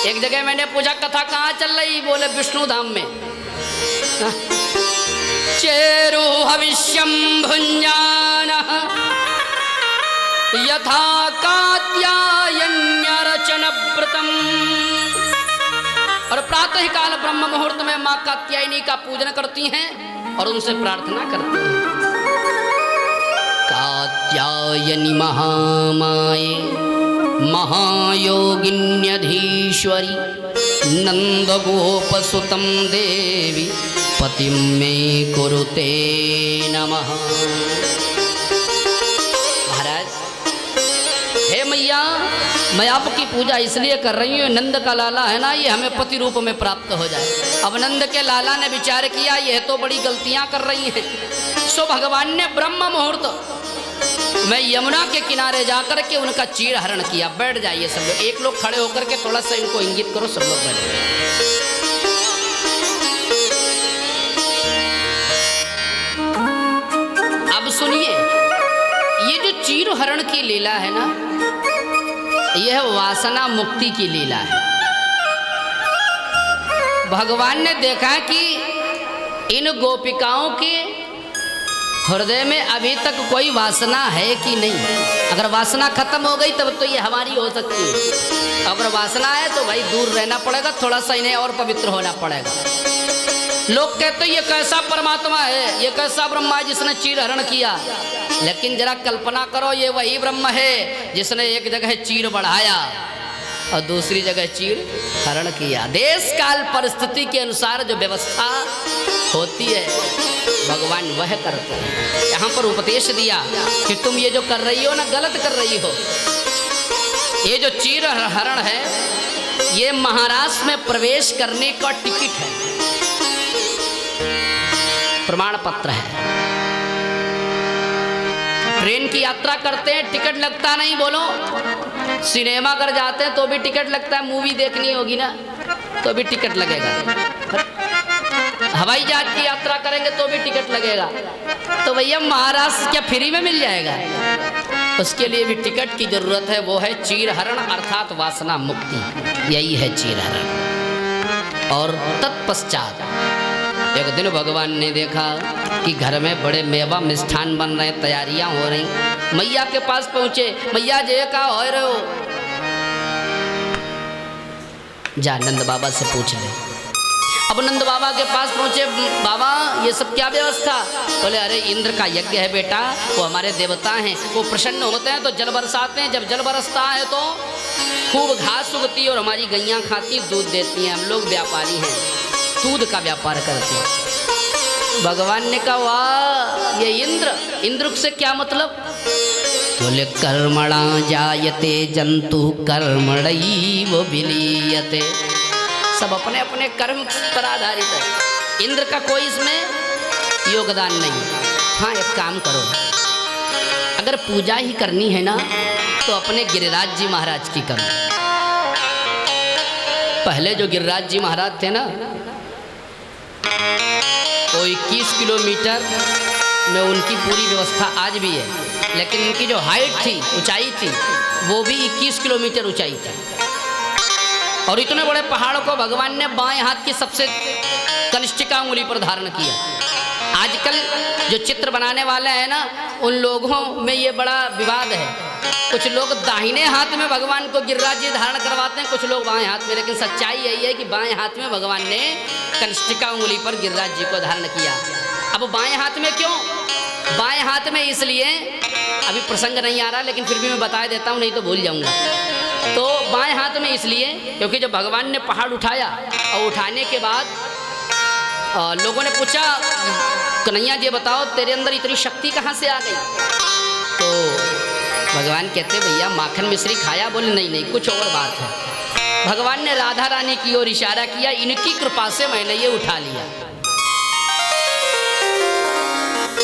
एक जगह मैंने पूछा कथा कहाँ चल रही, बोले विष्णु धाम में। चेरु हविष्यं भुञ्जानः यथा कात्यायन्यर्चनव्रतम्। और प्रातः काल ब्रह्म मुहूर्त में माँ कात्यायनी का पूजन करती हैं और उनसे प्रार्थना करती हैं। कात्यायनी महामाये महायोगिन्यधीश्वरी नंदगोपसुतं देवी पतिं मे कुरुते नमः। महाराज हे मैया, मैं आपकी पूजा इसलिए कर रही हूँ, नंद का लाला है ना, ये हमें पति रूप में प्राप्त हो जाए। अब नंद के लाला ने विचार किया यह तो बड़ी गलतियां कर रही हैं। सो भगवान ने ब्रह्म मुहूर्त में यमुना के किनारे जाकर के उनका चीर हरण किया। बैठ जाइए सब लोग, एक लोग खड़े होकर के थोड़ा सा इनको इंगित करो, सब लोग बैठ जाइए। अब सुनिए, ये जो चीर हरण की लीला है ना, यह वासना मुक्ति की लीला है। भगवान ने देखा कि इन गोपिकाओं के हृदय में अभी तक कोई वासना है कि नहीं। अगर वासना खत्म हो गई तब तो ये हमारी हो सकती है। अगर वासना है तो भाई दूर रहना पड़ेगा, थोड़ा सा इन्हें और पवित्र होना पड़ेगा। लोग कहते ये कैसा परमात्मा है, ये कैसा ब्रह्मा है जिसने चीर हरण किया। लेकिन जरा कल्पना करो, ये वही ब्रह्म है जिसने एक जगह चीर बढ़ाया और दूसरी जगह चीर हरण किया। देश काल परिस्थिति के अनुसार जो व्यवस्था होती है भगवान वह करते हैं। यहाँ पर उपदेश दिया कि तुम ये जो कर रही हो ना, गलत कर रही हो। ये जो चीर हरण है ये महाराष्ट्र में प्रवेश करने का टिकट है, प्रमाण पत्र है। ट्रेन की यात्रा करते हैं टिकट लगता नहीं, बोलो। सिनेमा कर जाते हैं तो भी टिकट लगता है, मूवी देखनी होगी ना तो भी टिकट लगेगा। हवाई जहाज की यात्रा करेंगे तो भी टिकट लगेगा। तो भैया महाराष्ट्र क्या फ्री में मिल जाएगा? उसके लिए भी टिकट की जरूरत है। वो है चीर हरण अर्थात वासना मुक्ति, यही है चीर हरण। और तत्पश्चात एक दिन भगवान ने देखा कि घर में बड़े मेवा मिष्ठान बन रहे, तैयारियां हो रही। मैया के पास पहुंचे, मैया जे का हो रहे हो? जा नंद बाबा से पूछ ले। अब नंद बाबा के पास पहुंचे, बाबा ये सब क्या व्यवस्था? बोले अरे इंद्र का यज्ञ है बेटा, वो हमारे देवता हैं, वो प्रसन्न होते हैं तो जल बरसाते हैं। जब जल बरसता है तो खूब घास उगती है और हमारी गैयां खाती दूध देती हैं। हम लोग व्यापारी हैं, दूध का व्यापार करते हैं। भगवान ने कहा वाह, ये इंद्र से क्या मतलब? बोले कर्मणा जायते जंतु कर्मणैव विलीयते। सब अपने अपने कर्म पर आधारित है, इंद्र का कोई इसमें योगदान नहीं। हाँ एक काम करो, अगर पूजा ही करनी है ना तो अपने गिरिराज जी महाराज की करो। पहले जो गिरिराज जी महाराज थे ना तो 21 किलोमीटर में उनकी पूरी व्यवस्था आज भी है। लेकिन उनकी जो हाइट थी, ऊंचाई थी, वो भी 21 किलोमीटर ऊंचाई थी। और इतने बड़े पहाड़ को भगवान ने बाएं हाथ की सबसे कनिष्ठिका उंगली पर धारण किया। आजकल जो चित्र बनाने वाले हैं ना, उन लोगों में ये बड़ा विवाद है। कुछ लोग दाहिने हाथ में भगवान को गिरिराज जी धारण करवाते हैं, कुछ लोग बाएं हाथ में। लेकिन सच्चाई यही है कि बाएं हाथ में भगवान ने कनिष्ठिका उंगली पर गिरिराज जी को धारण किया। अब बाएं हाथ में क्यों? बाएं हाथ में इसलिए, अभी प्रसंग नहीं आ रहा लेकिन फिर भी मैं बता देता हूँ, नहीं तो भूल जाऊंगा। तो बाएं हाथ में इसलिए क्योंकि जब भगवान ने पहाड़ उठाया और उठाने के बाद लोगों ने पूछा कन्हैया जी बताओ तेरे अंदर इतनी शक्ति कहाँ से आ गई? तो भगवान कहते भैया माखन मिश्री खाया? बोले नहीं नहीं, कुछ और बात है। भगवान ने राधा रानी की ओर इशारा किया, इनकी कृपा से मैंने ये उठा लिया।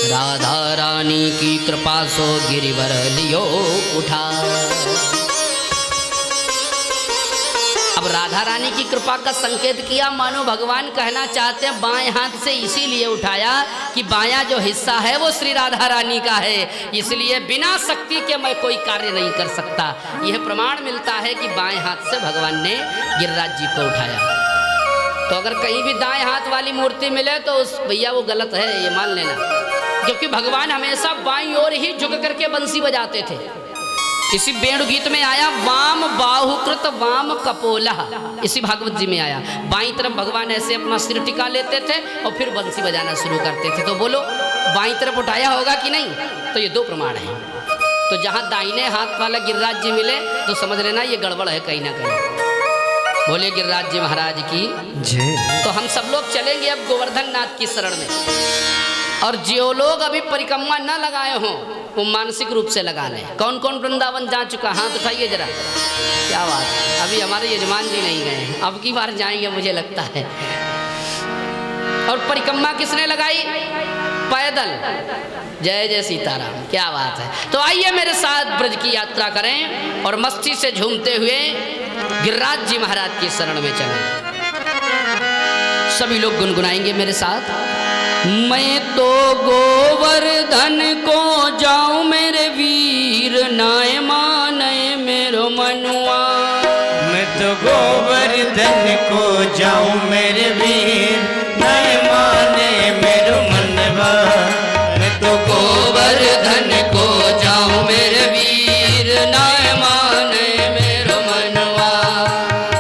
राधा रानी की कृपा सो गिरिवर लियो उठा। अब राधा रानी की कृपा का संकेत किया, मानो भगवान कहना चाहते हैं बाएं हाथ से इसीलिए उठाया कि बायां जो हिस्सा है वो श्री राधा रानी का है, इसलिए बिना शक्ति के मैं कोई कार्य नहीं कर सकता। यह प्रमाण मिलता है कि बाएं हाथ से भगवान ने गिरिराज जी को उठाया। तो अगर कहीं भी दाएं हाथ वाली मूर्ति मिले तो उस भैया वो गलत है, ये मान लेना, क्योंकि भगवान हमेशा बाईं ओर ही झुक करके बंसी बजाते थे। इसी वेणु गीत में आया वाम बाहुकृत वाम कपोला, इसी भागवत जी में आया, बाईं तरफ भगवान ऐसे अपना सिर टिका लेते थे और फिर बंसी बजाना शुरू करते थे। तो बोलो बाईं तरफ उठाया होगा कि नहीं? तो ये दो प्रमाण हैं। तो जहाँ दाहिने हाथ वाला गिरिराज जी मिले तो समझ लेना ये गड़बड़ है कहीं ना कहीं। बोले गिरिराज जी महाराज की जय। तो हम सब लोग चलेंगे अब गोवर्धन नाथ की शरण में, और जो लोग अभी परिक्रमा न लगाए हों वो मानसिक रूप से लगा लें। कौन कौन वृंदावन जा चुका, हाथ उठाइए जरा। क्या बात है, अभी हमारे यजमान जी नहीं गए, अब की बार जाएंगे मुझे लगता है। और परिक्रमा किसने लगाई? पैदल। जय जय सीताराम, क्या बात है। तो आइए मेरे साथ ब्रज की यात्रा करें और मस्ती से झूमते हुए गिरिराज जी महाराज की शरण में चलें। सभी लोग गुनगुनाएंगे मेरे साथ। मैं तो गोवर्धन को जाऊं मेरे वीर, नाय माने मेरो मनुआ। मैं तो गोवर्धन को जाऊं मेरे वीर, नाय माने मेरो मनवा। मैं तो गोवर्धन को जाऊं मेरे वीर, नाय माने मेरो मनवा।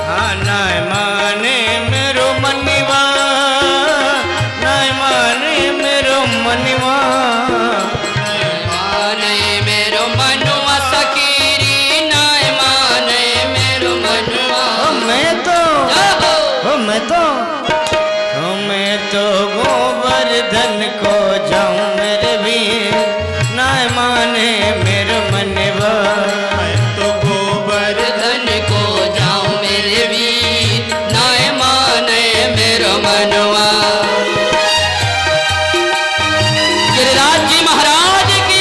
हाँ नाय माने मेरो मनवा, नाय माने मेरो मनवा। माने मेरो मनवा सकीरी, नाय माने मेरो मनवा। मैं तो गोवर्धन को जाऊं मेरे वीर, नाय माने मेरो मनवा। मैं तो गोवर्धन को जाऊं मेरे वीर, नाय माने मेरो मनवा। गिरिराज जी महाराज की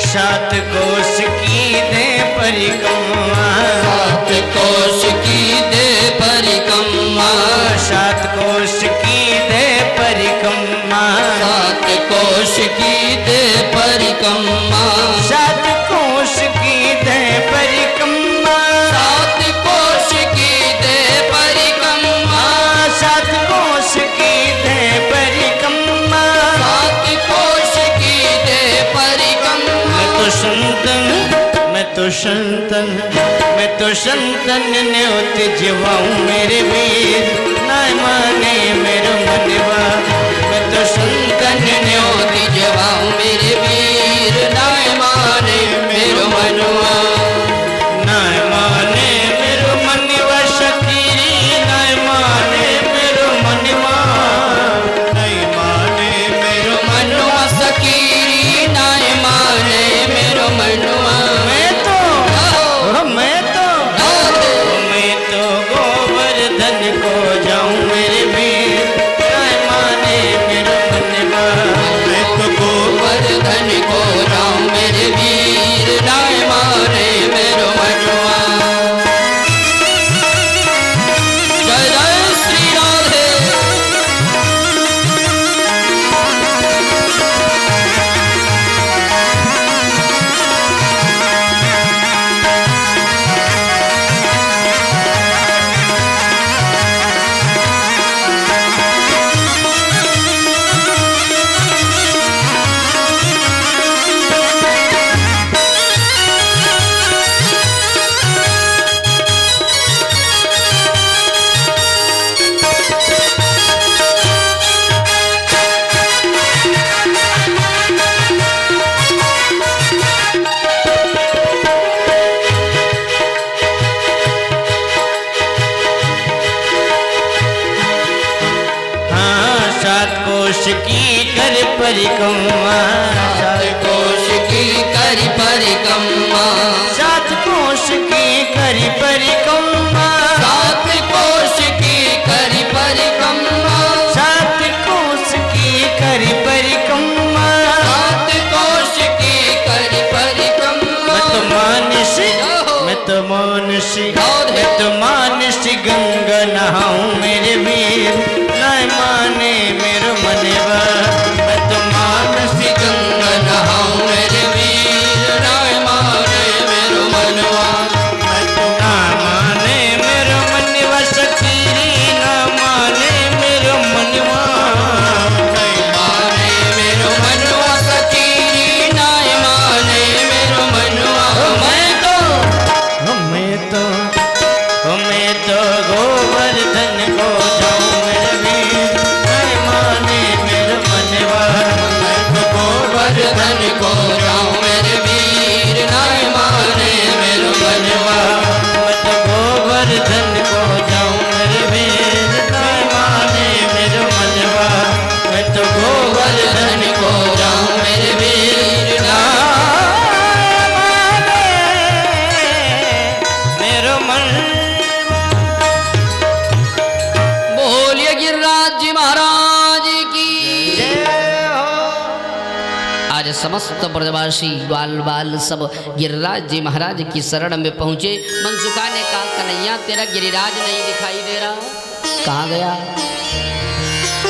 सात कोस की दे परिक्रमा, सात कोश की दे परिक्रमा, सात कोस की दे परिक्रमा, सात कोश की दे परिक्रमा, सात कोस की दे परिक्रमा, सात कोश की दे परिक्रमा, सात कोस की दे परिक्रमा। सात कोश की दे परिक्रमा। मैं तो संतन न्योत जीवाऊं मेरे वीर, नाय माने मेरो मनवा। मैं तो संतन न्योत जीवाऊं मेरे वीर, नाय माने मेरो मनवा। नाय माने मेरो मनवा सकीरी, नाय माने मेरो मनवा। नाय माने मेरो मनवा सकीरी, नाय माने मेरो मनवा। मैं तो गोवर्धन को जाऊं मेरे वीर, नाय सात कोश की कर परिक्रमा, सात कोश की करी परिक्रमा, सात कोश की कर परिक्रमा, सात कोश की करी परिक्रमा, सात कोश की कर परिक्रमा, सात कोश की करी परिक्रमा। मैं तो मानस, मैं तो मानस, मैं तो मानस गंगा नहाऊं मेरे वीर, नहीं माने मेरे मनवा। मैं तो मानस गंगा नहाऊं मेरे वीर, नाय माने मेरो मनवा। मैं तो ना माने मेरे मनवा सकीरी, ना माने मेरे मनवा, नाय माने मेरो मनवा सकीरी, नाय माने मेरो मनवा। मैं तो गोवर्धन को जाऊं मेरे वीर, नहीं माने मेरे मनवा। मैं तो गोवर्धन को जाऊं मेरे वीर, नाय माने मेरो मनवा। मैं तो गोवर्धन को जाऊं मेरे वीर, नहीं माने मेरे मनवा। मैं तो गोवर्धन को जाऊं मेरे वीर, मेरो मन। बोलिए गिरिराज जी महाराज की। आज समस्त ब्रजवासी ग्वाल बाल सब गिरिराज जी महाराज की शरण में पहुंचे। मनसुखा ने कहा कन्हैया तेरा गिरिराज नहीं दिखाई दे रहा, कहाँ गया?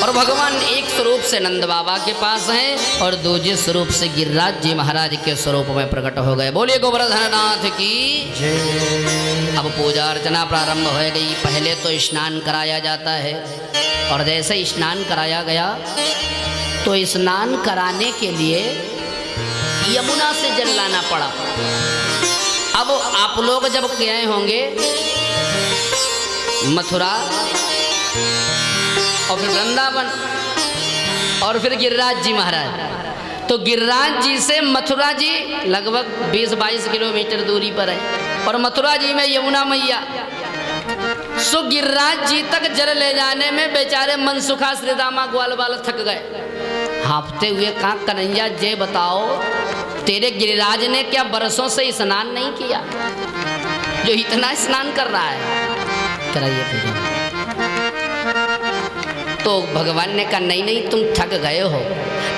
और भगवान एक स्वरूप से नंद बाबा के पास हैं और दूसरे स्वरूप से गिरिराज जी महाराज के स्वरूप में प्रकट हो गए। बोलिए गोवर्धन नाथ की। अब पूजा अर्चना प्रारंभ हो गई। पहले तो स्नान कराया जाता है और जैसे ही स्नान कराया गया तो स्नान कराने के लिए यमुना से जल लाना पड़ा। अब आप लोग जब गए होंगे मथुरा और फिर वृंदावन और फिर गिरिराज जी महाराज, तो गिरिराज जी से मथुरा जी लगभग 20-22 किलोमीटर दूरी पर है और मथुरा जी में यमुना मैया। सो गिरिराज जी तक जल ले जाने में बेचारे मनसुखा श्रीदामा ग्वाल बाल थक गए। हाँफते हुए कहा कन्हैया जय बताओ तेरे गिरिराज ने क्या बरसों से स्नान नहीं किया जो इतना स्नान कर रहा है? कराइए पूजा। तो भगवान ने कहा नहीं नहीं तुम थक गए हो।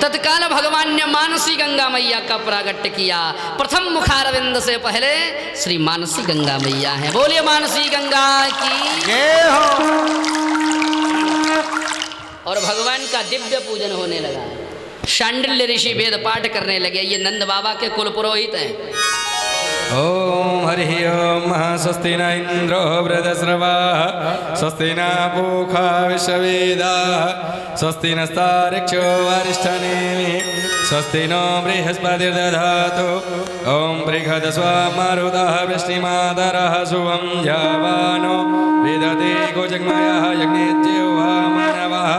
तत्काल भगवान ने मानसी गंगा मैया का प्रागट्य किया। प्रथम मुखारविंद से पहले श्री मानसी गंगा मैया है। बोलिए मानसी गंगा की जय हो। और भगवान का दिव्य पूजन होने लगा। शांडिल्य ऋषि वेद पाठ करने लगे। ये नंद बाबा के कुल पुरोहित हैं। ओम हरि ओम स्वस्ति न इंद्रो वृद्धस्रवाः स्वस्ति न पूषा विश्ववेदाः स्वस्ति नस्तार्क्ष्यो वरिष्ठनेमिः स्वस्ति नो बृहस्पतिर्दधातु ओम बृहदस्वाम मरुतः वृष्टिमातरः शुभं यावानो वेदते गोजग्मयः यज्ञेज्येवा मानवः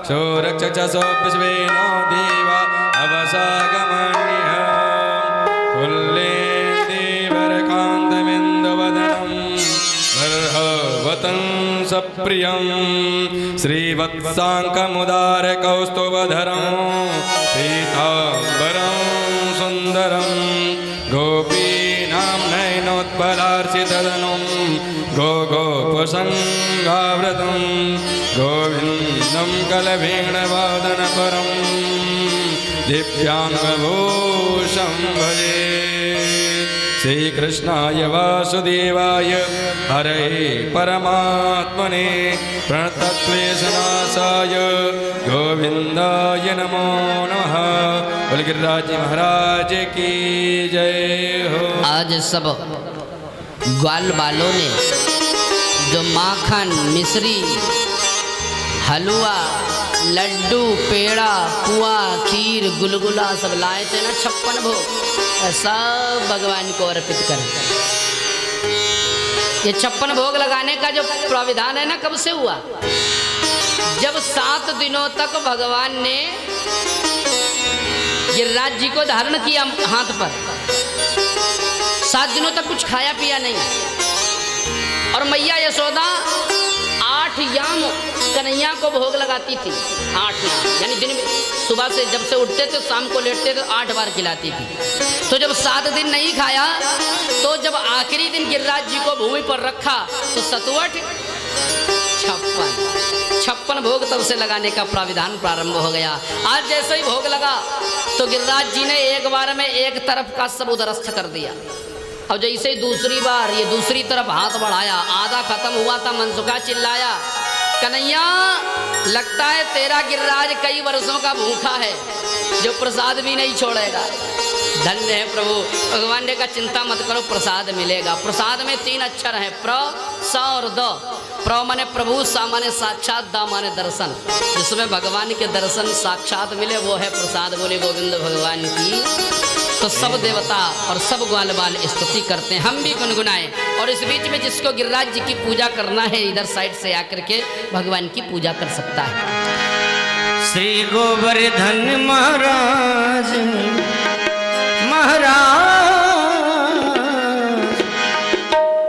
सोरक्षचसो विश्वेनो देवा अवसागमन्यः कुल्ले सप्रियं श्रीवत्साङ्कमुदारकौस्तुभधरं पीताम्बरं सुन्दरं गोपीनां नयनोत्पलार्चितदनुं गोगोपसङ्गावृतं गोविन्दं कलवेणवादनपरं दिव्याङ्गभूषं भजे। श्रीकृष्णाय वासुदेवाय हरये परमात्मने प्रणतक्लेशनाशाय गोविन्दाय नमो नमः। बोल गिरिराज महाराज की जय हो। आज सब ग्वाल बालों ने जो माखन मिश्री हलवा लड्डू पेड़ा पुआ खीर गुलगुला सब लाए थे ना 56 भोग सब भगवान को अर्पित करें। ये 56 भोग लगाने का जो प्राविधान है ना कब से हुआ? जब 7 दिनों तक भगवान ने गिरिराज जी को धारण किया हाथ पर, 7 दिनों तक कुछ खाया पिया नहीं और मैया यशोदा 8 8 याम कन्हैया को भोग लगाती थी। 8 याम यानी दिन में सुबह से जब से उठते थे शाम को लेटते थे 8 बार खिलाती थी। तो जब 7 दिन नहीं खाया तो जब आखिरी दिन गिरिराज जी को भूमि पर रखा तो 57 56 भोग तब से लगाने का प्राविधान प्रारंभ हो गया। आज जैसे ही भोग लगा तो गिरिराज जी ने एक बार में एक तरफ का सब उदरस्थ कर दिया। अब जैसे ही दूसरी बार ये दूसरी तरफ हाथ बढ़ाया, आधा खत्म हुआ था, मनसुखा चिल्लाया, कन्हैया लगता है तेरा गिरिराज कई वर्षों का भूखा है जो प्रसाद भी नहीं छोड़ेगा। धन्य है प्रभु। भगवान ने कहा चिंता मत करो, प्रसाद मिलेगा। प्रसाद में 3 अक्षर हैं, प्र, स और द। प्र माने प्रभु, सा माने साक्षात, द माने दर्शन। जिसमें भगवान के दर्शन साक्षात मिले वो है प्रसाद। बोले गोविंद भगवान की। तो सब देवता और सब ग्वाल बाल स्तुति करते हैं, हम भी गुनगुनाएं। और इस बीच में जिसको गिरिराज जी की पूजा करना है इधर साइड से आकर के भगवान की पूजा कर सकता है। श्री गोवर्धन महाराज महाराज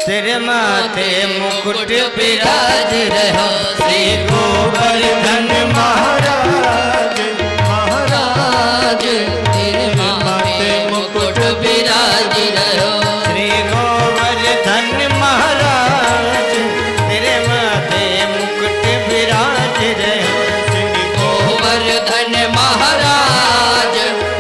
तेरे माथे मुकुट विराज रहो। श्री गोवर्धन महाराज महाराज तेरे माथे मुकुट विराज रहो। श्री गोवर्धन महाराज तेरे माथे मुकुट विराज रहो। श्री गोवर्धन महाराज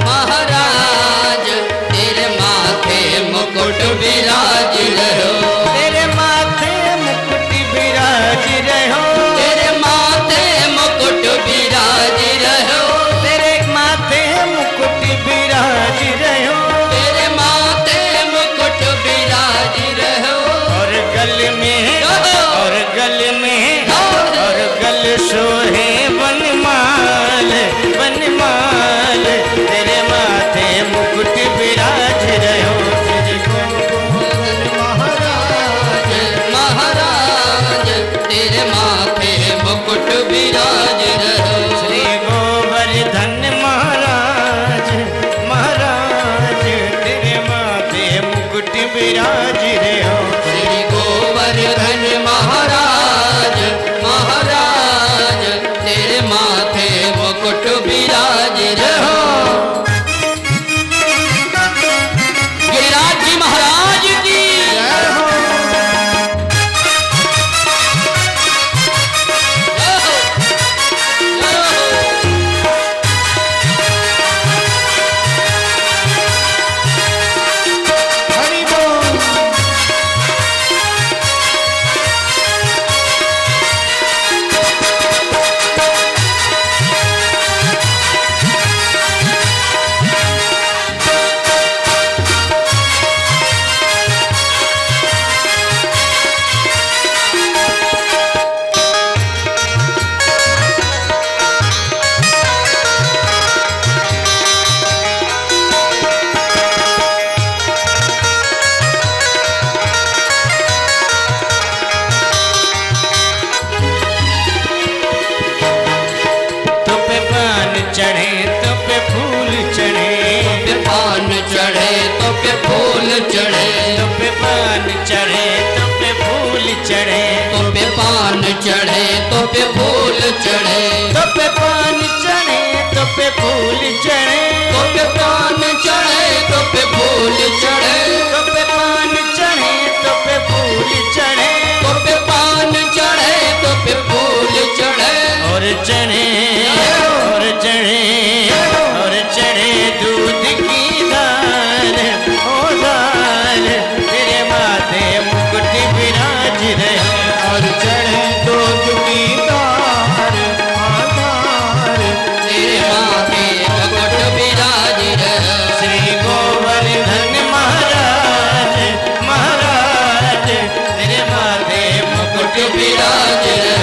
महाराज तेरे माथे मुकुट विराज रहो। तेरे माथे मुकुट विराज रहो। तेरे माथे मुकुट विराज रहो। तेरे माथे मुकुट विराज रहो। तेरे माथे मुकुट विराज रहो। और गल में और गल में और गल सोहे बनमाल बनमाल तेरे माथे मुकुट विराज रहो। महाराज महाराज तेरे माथे मुकुट विराज रहो। श्री गोवर्धन महाराज महाराज तेरे माथे मुकुट विराज रहो। श्री गोवर्धन महाराज महाराज तेरे माथे मुकुट विराज रहो। गिरिराज जी महाराज की जय हो। हरि बोल। चढ़े तो पे फूल चढ़े पे पान चढ़े तो पे फूल चढ़े तो पे पान चढ़े तो पे फूल चढ़े तो पे पान चढ़े तो पे फूल चढ़े तो पे पान चढ़े तो पे फूल चढ़े तो पे पान चढ़े तो पे फूल चढ़े तो पे पान चढ़े तो पे फूल चढ़े तो पे पान चढ़े तो पे फूल चढ़े और चढ़े और चढ़े दूध की दाल ओ दाल तेरे माथे मुकुट विराज रहे। और चढ़े दूध की दाल दाल तेरे माथे मुकुट विराज रहे। श्री गोवर्धन महाराज महाराज तेरे माथे मुकुट विराज रहे।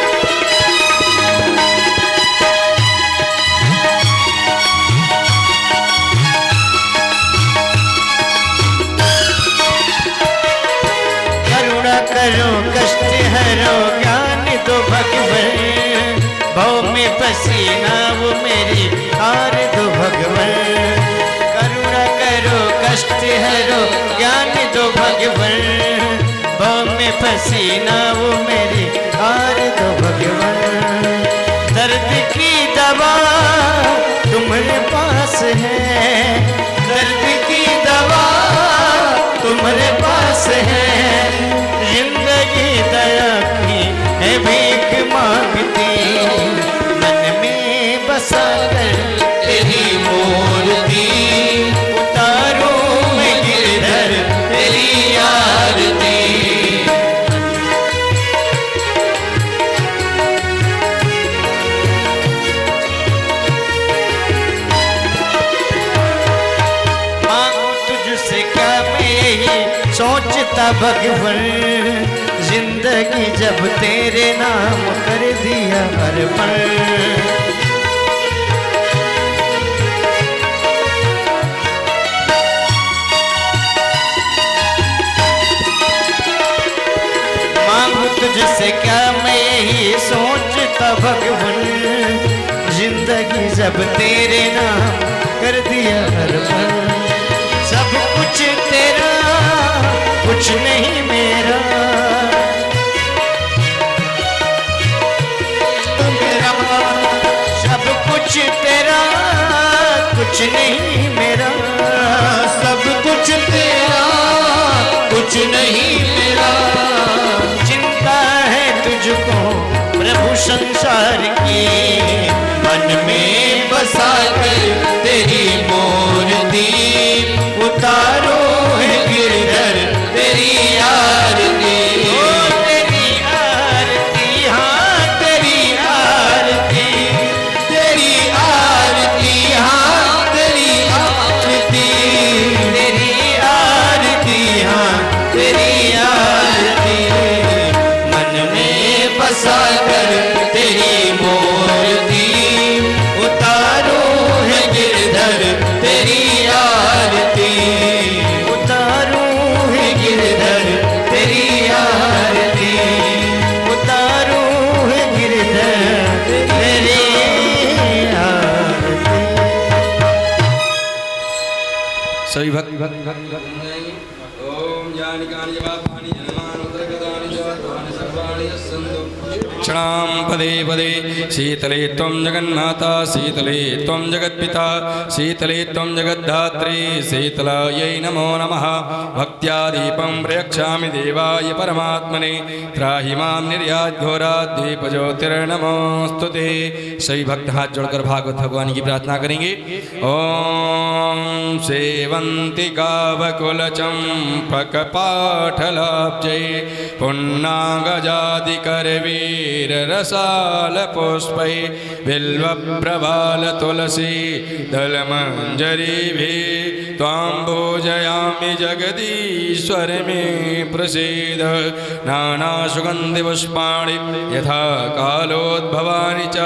भगवन, भव में पसीना वो मेरी हार दो भगवन, करुणा करो कष्ट हरो ज्ञान दो भगवन, भव में पसीना वो मेरी हार दो भगवन। दर्द की दवा तुम्हारे पास है, दर्द की दवा तुम्हारे पास है, जिंदगी दया की है भीख मांगती, मन में बसा कर तेरी मूर्ति, उतारूं मैं गिरधर तेरी आरती। मांगू तुझसे क्या मैं यही सोचता भगवन, जिंदगी जब तेरे नाम कर दिया अर्पण, मांगू तुझसे क्या मैं यही सोचता भगवन, जिंदगी जब तेरे नाम कर दिया अर्पण, सब कुछ तेरा कुछ नहीं मेरा, सब कुछ तेरा कुछ नहीं मेरा, सब कुछ तेरा कुछ नहीं मेरा, चिंता है तुझको प्रभु संसार की, मन में बसा कर तेरी मूर्ति, उतारो है गिरधर तेरी आरती, ओ तेरी आरती, हाँ तेरी आरती, तेरी आरती, हाँ तेरी आरती, तेरी आरती, हाँ तेरी आरती, मन में बसा कर तेरी मूर्ति, उतारो है गिरधर तेरी आरती, उतारो है गिरधर तेरी आरती, उतारो है गिरधर तेरी आरती। सभी भक्त ओम ज्ञानी कानि जपानि जन्मानि उदरगतानि च सर्वाणि यस्सन्तु क्षणां पदे पदे, शीतले त्वं जगन्माता, शीतले त्वं जगत्पिता, शीतले त्वं जगद्धात्री, शीतलायै नमो नमः। भक्त्या दीपं प्रयच्छामि देवाय परमात्मने, त्राहि मां निर्याद्घोरात् दीपज्योतिर्नमोऽस्तु ते। सभी भक्त हाथ जोड़कर भागवत भगवान की प्रार्थना करेंगे। ओम सेवन्ति गावकुलचम्पक पाठलाब्जे, पुन्नागजादिकरवीर रसाल पुष्पै, बिल्वप्रवाल तुलसी दलमञ्जरीभिः, त्वां पूजयामि जगदीश्वर मे प्रसीद। नानासुगन्धिपुष्पाणि यथा कालोद्भवानि च,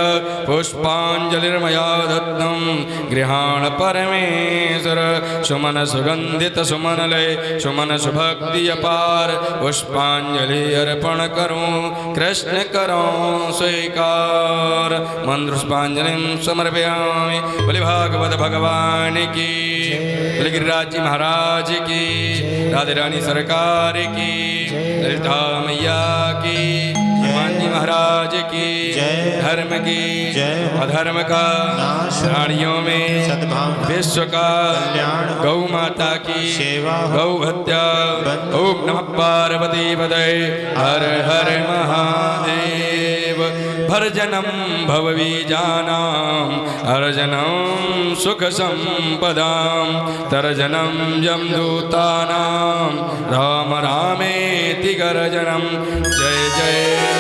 पुष्पाञ्जलिर्मया दत्तं गृहाण परमेश्वर। सुमन सुगंधित सुमनलय, सुमन सुभक्ति अपार, पुष्पांजलि अर्पण करूं कृष्ण करूं स्वीकार। मंत्र पुष्पांजलिं समर्पयामि। बोले भागवत भगवान की, बोले गिरिराज जी महाराज की, राधे रानी सरकार की, ललिता मैया की, हनुमान जी महाराज की, धर्म की, अधर्म का प्राणियों में विश्व का, गौ माता की गौ हत्या। ओम नमः पार्वती पतये, हर हर महादेव। भर्जनम भवबीजानां, अर्जनं सुख संपदां, तर्जनं यमदूतानां, राम रामेति गर्जनं। जय जय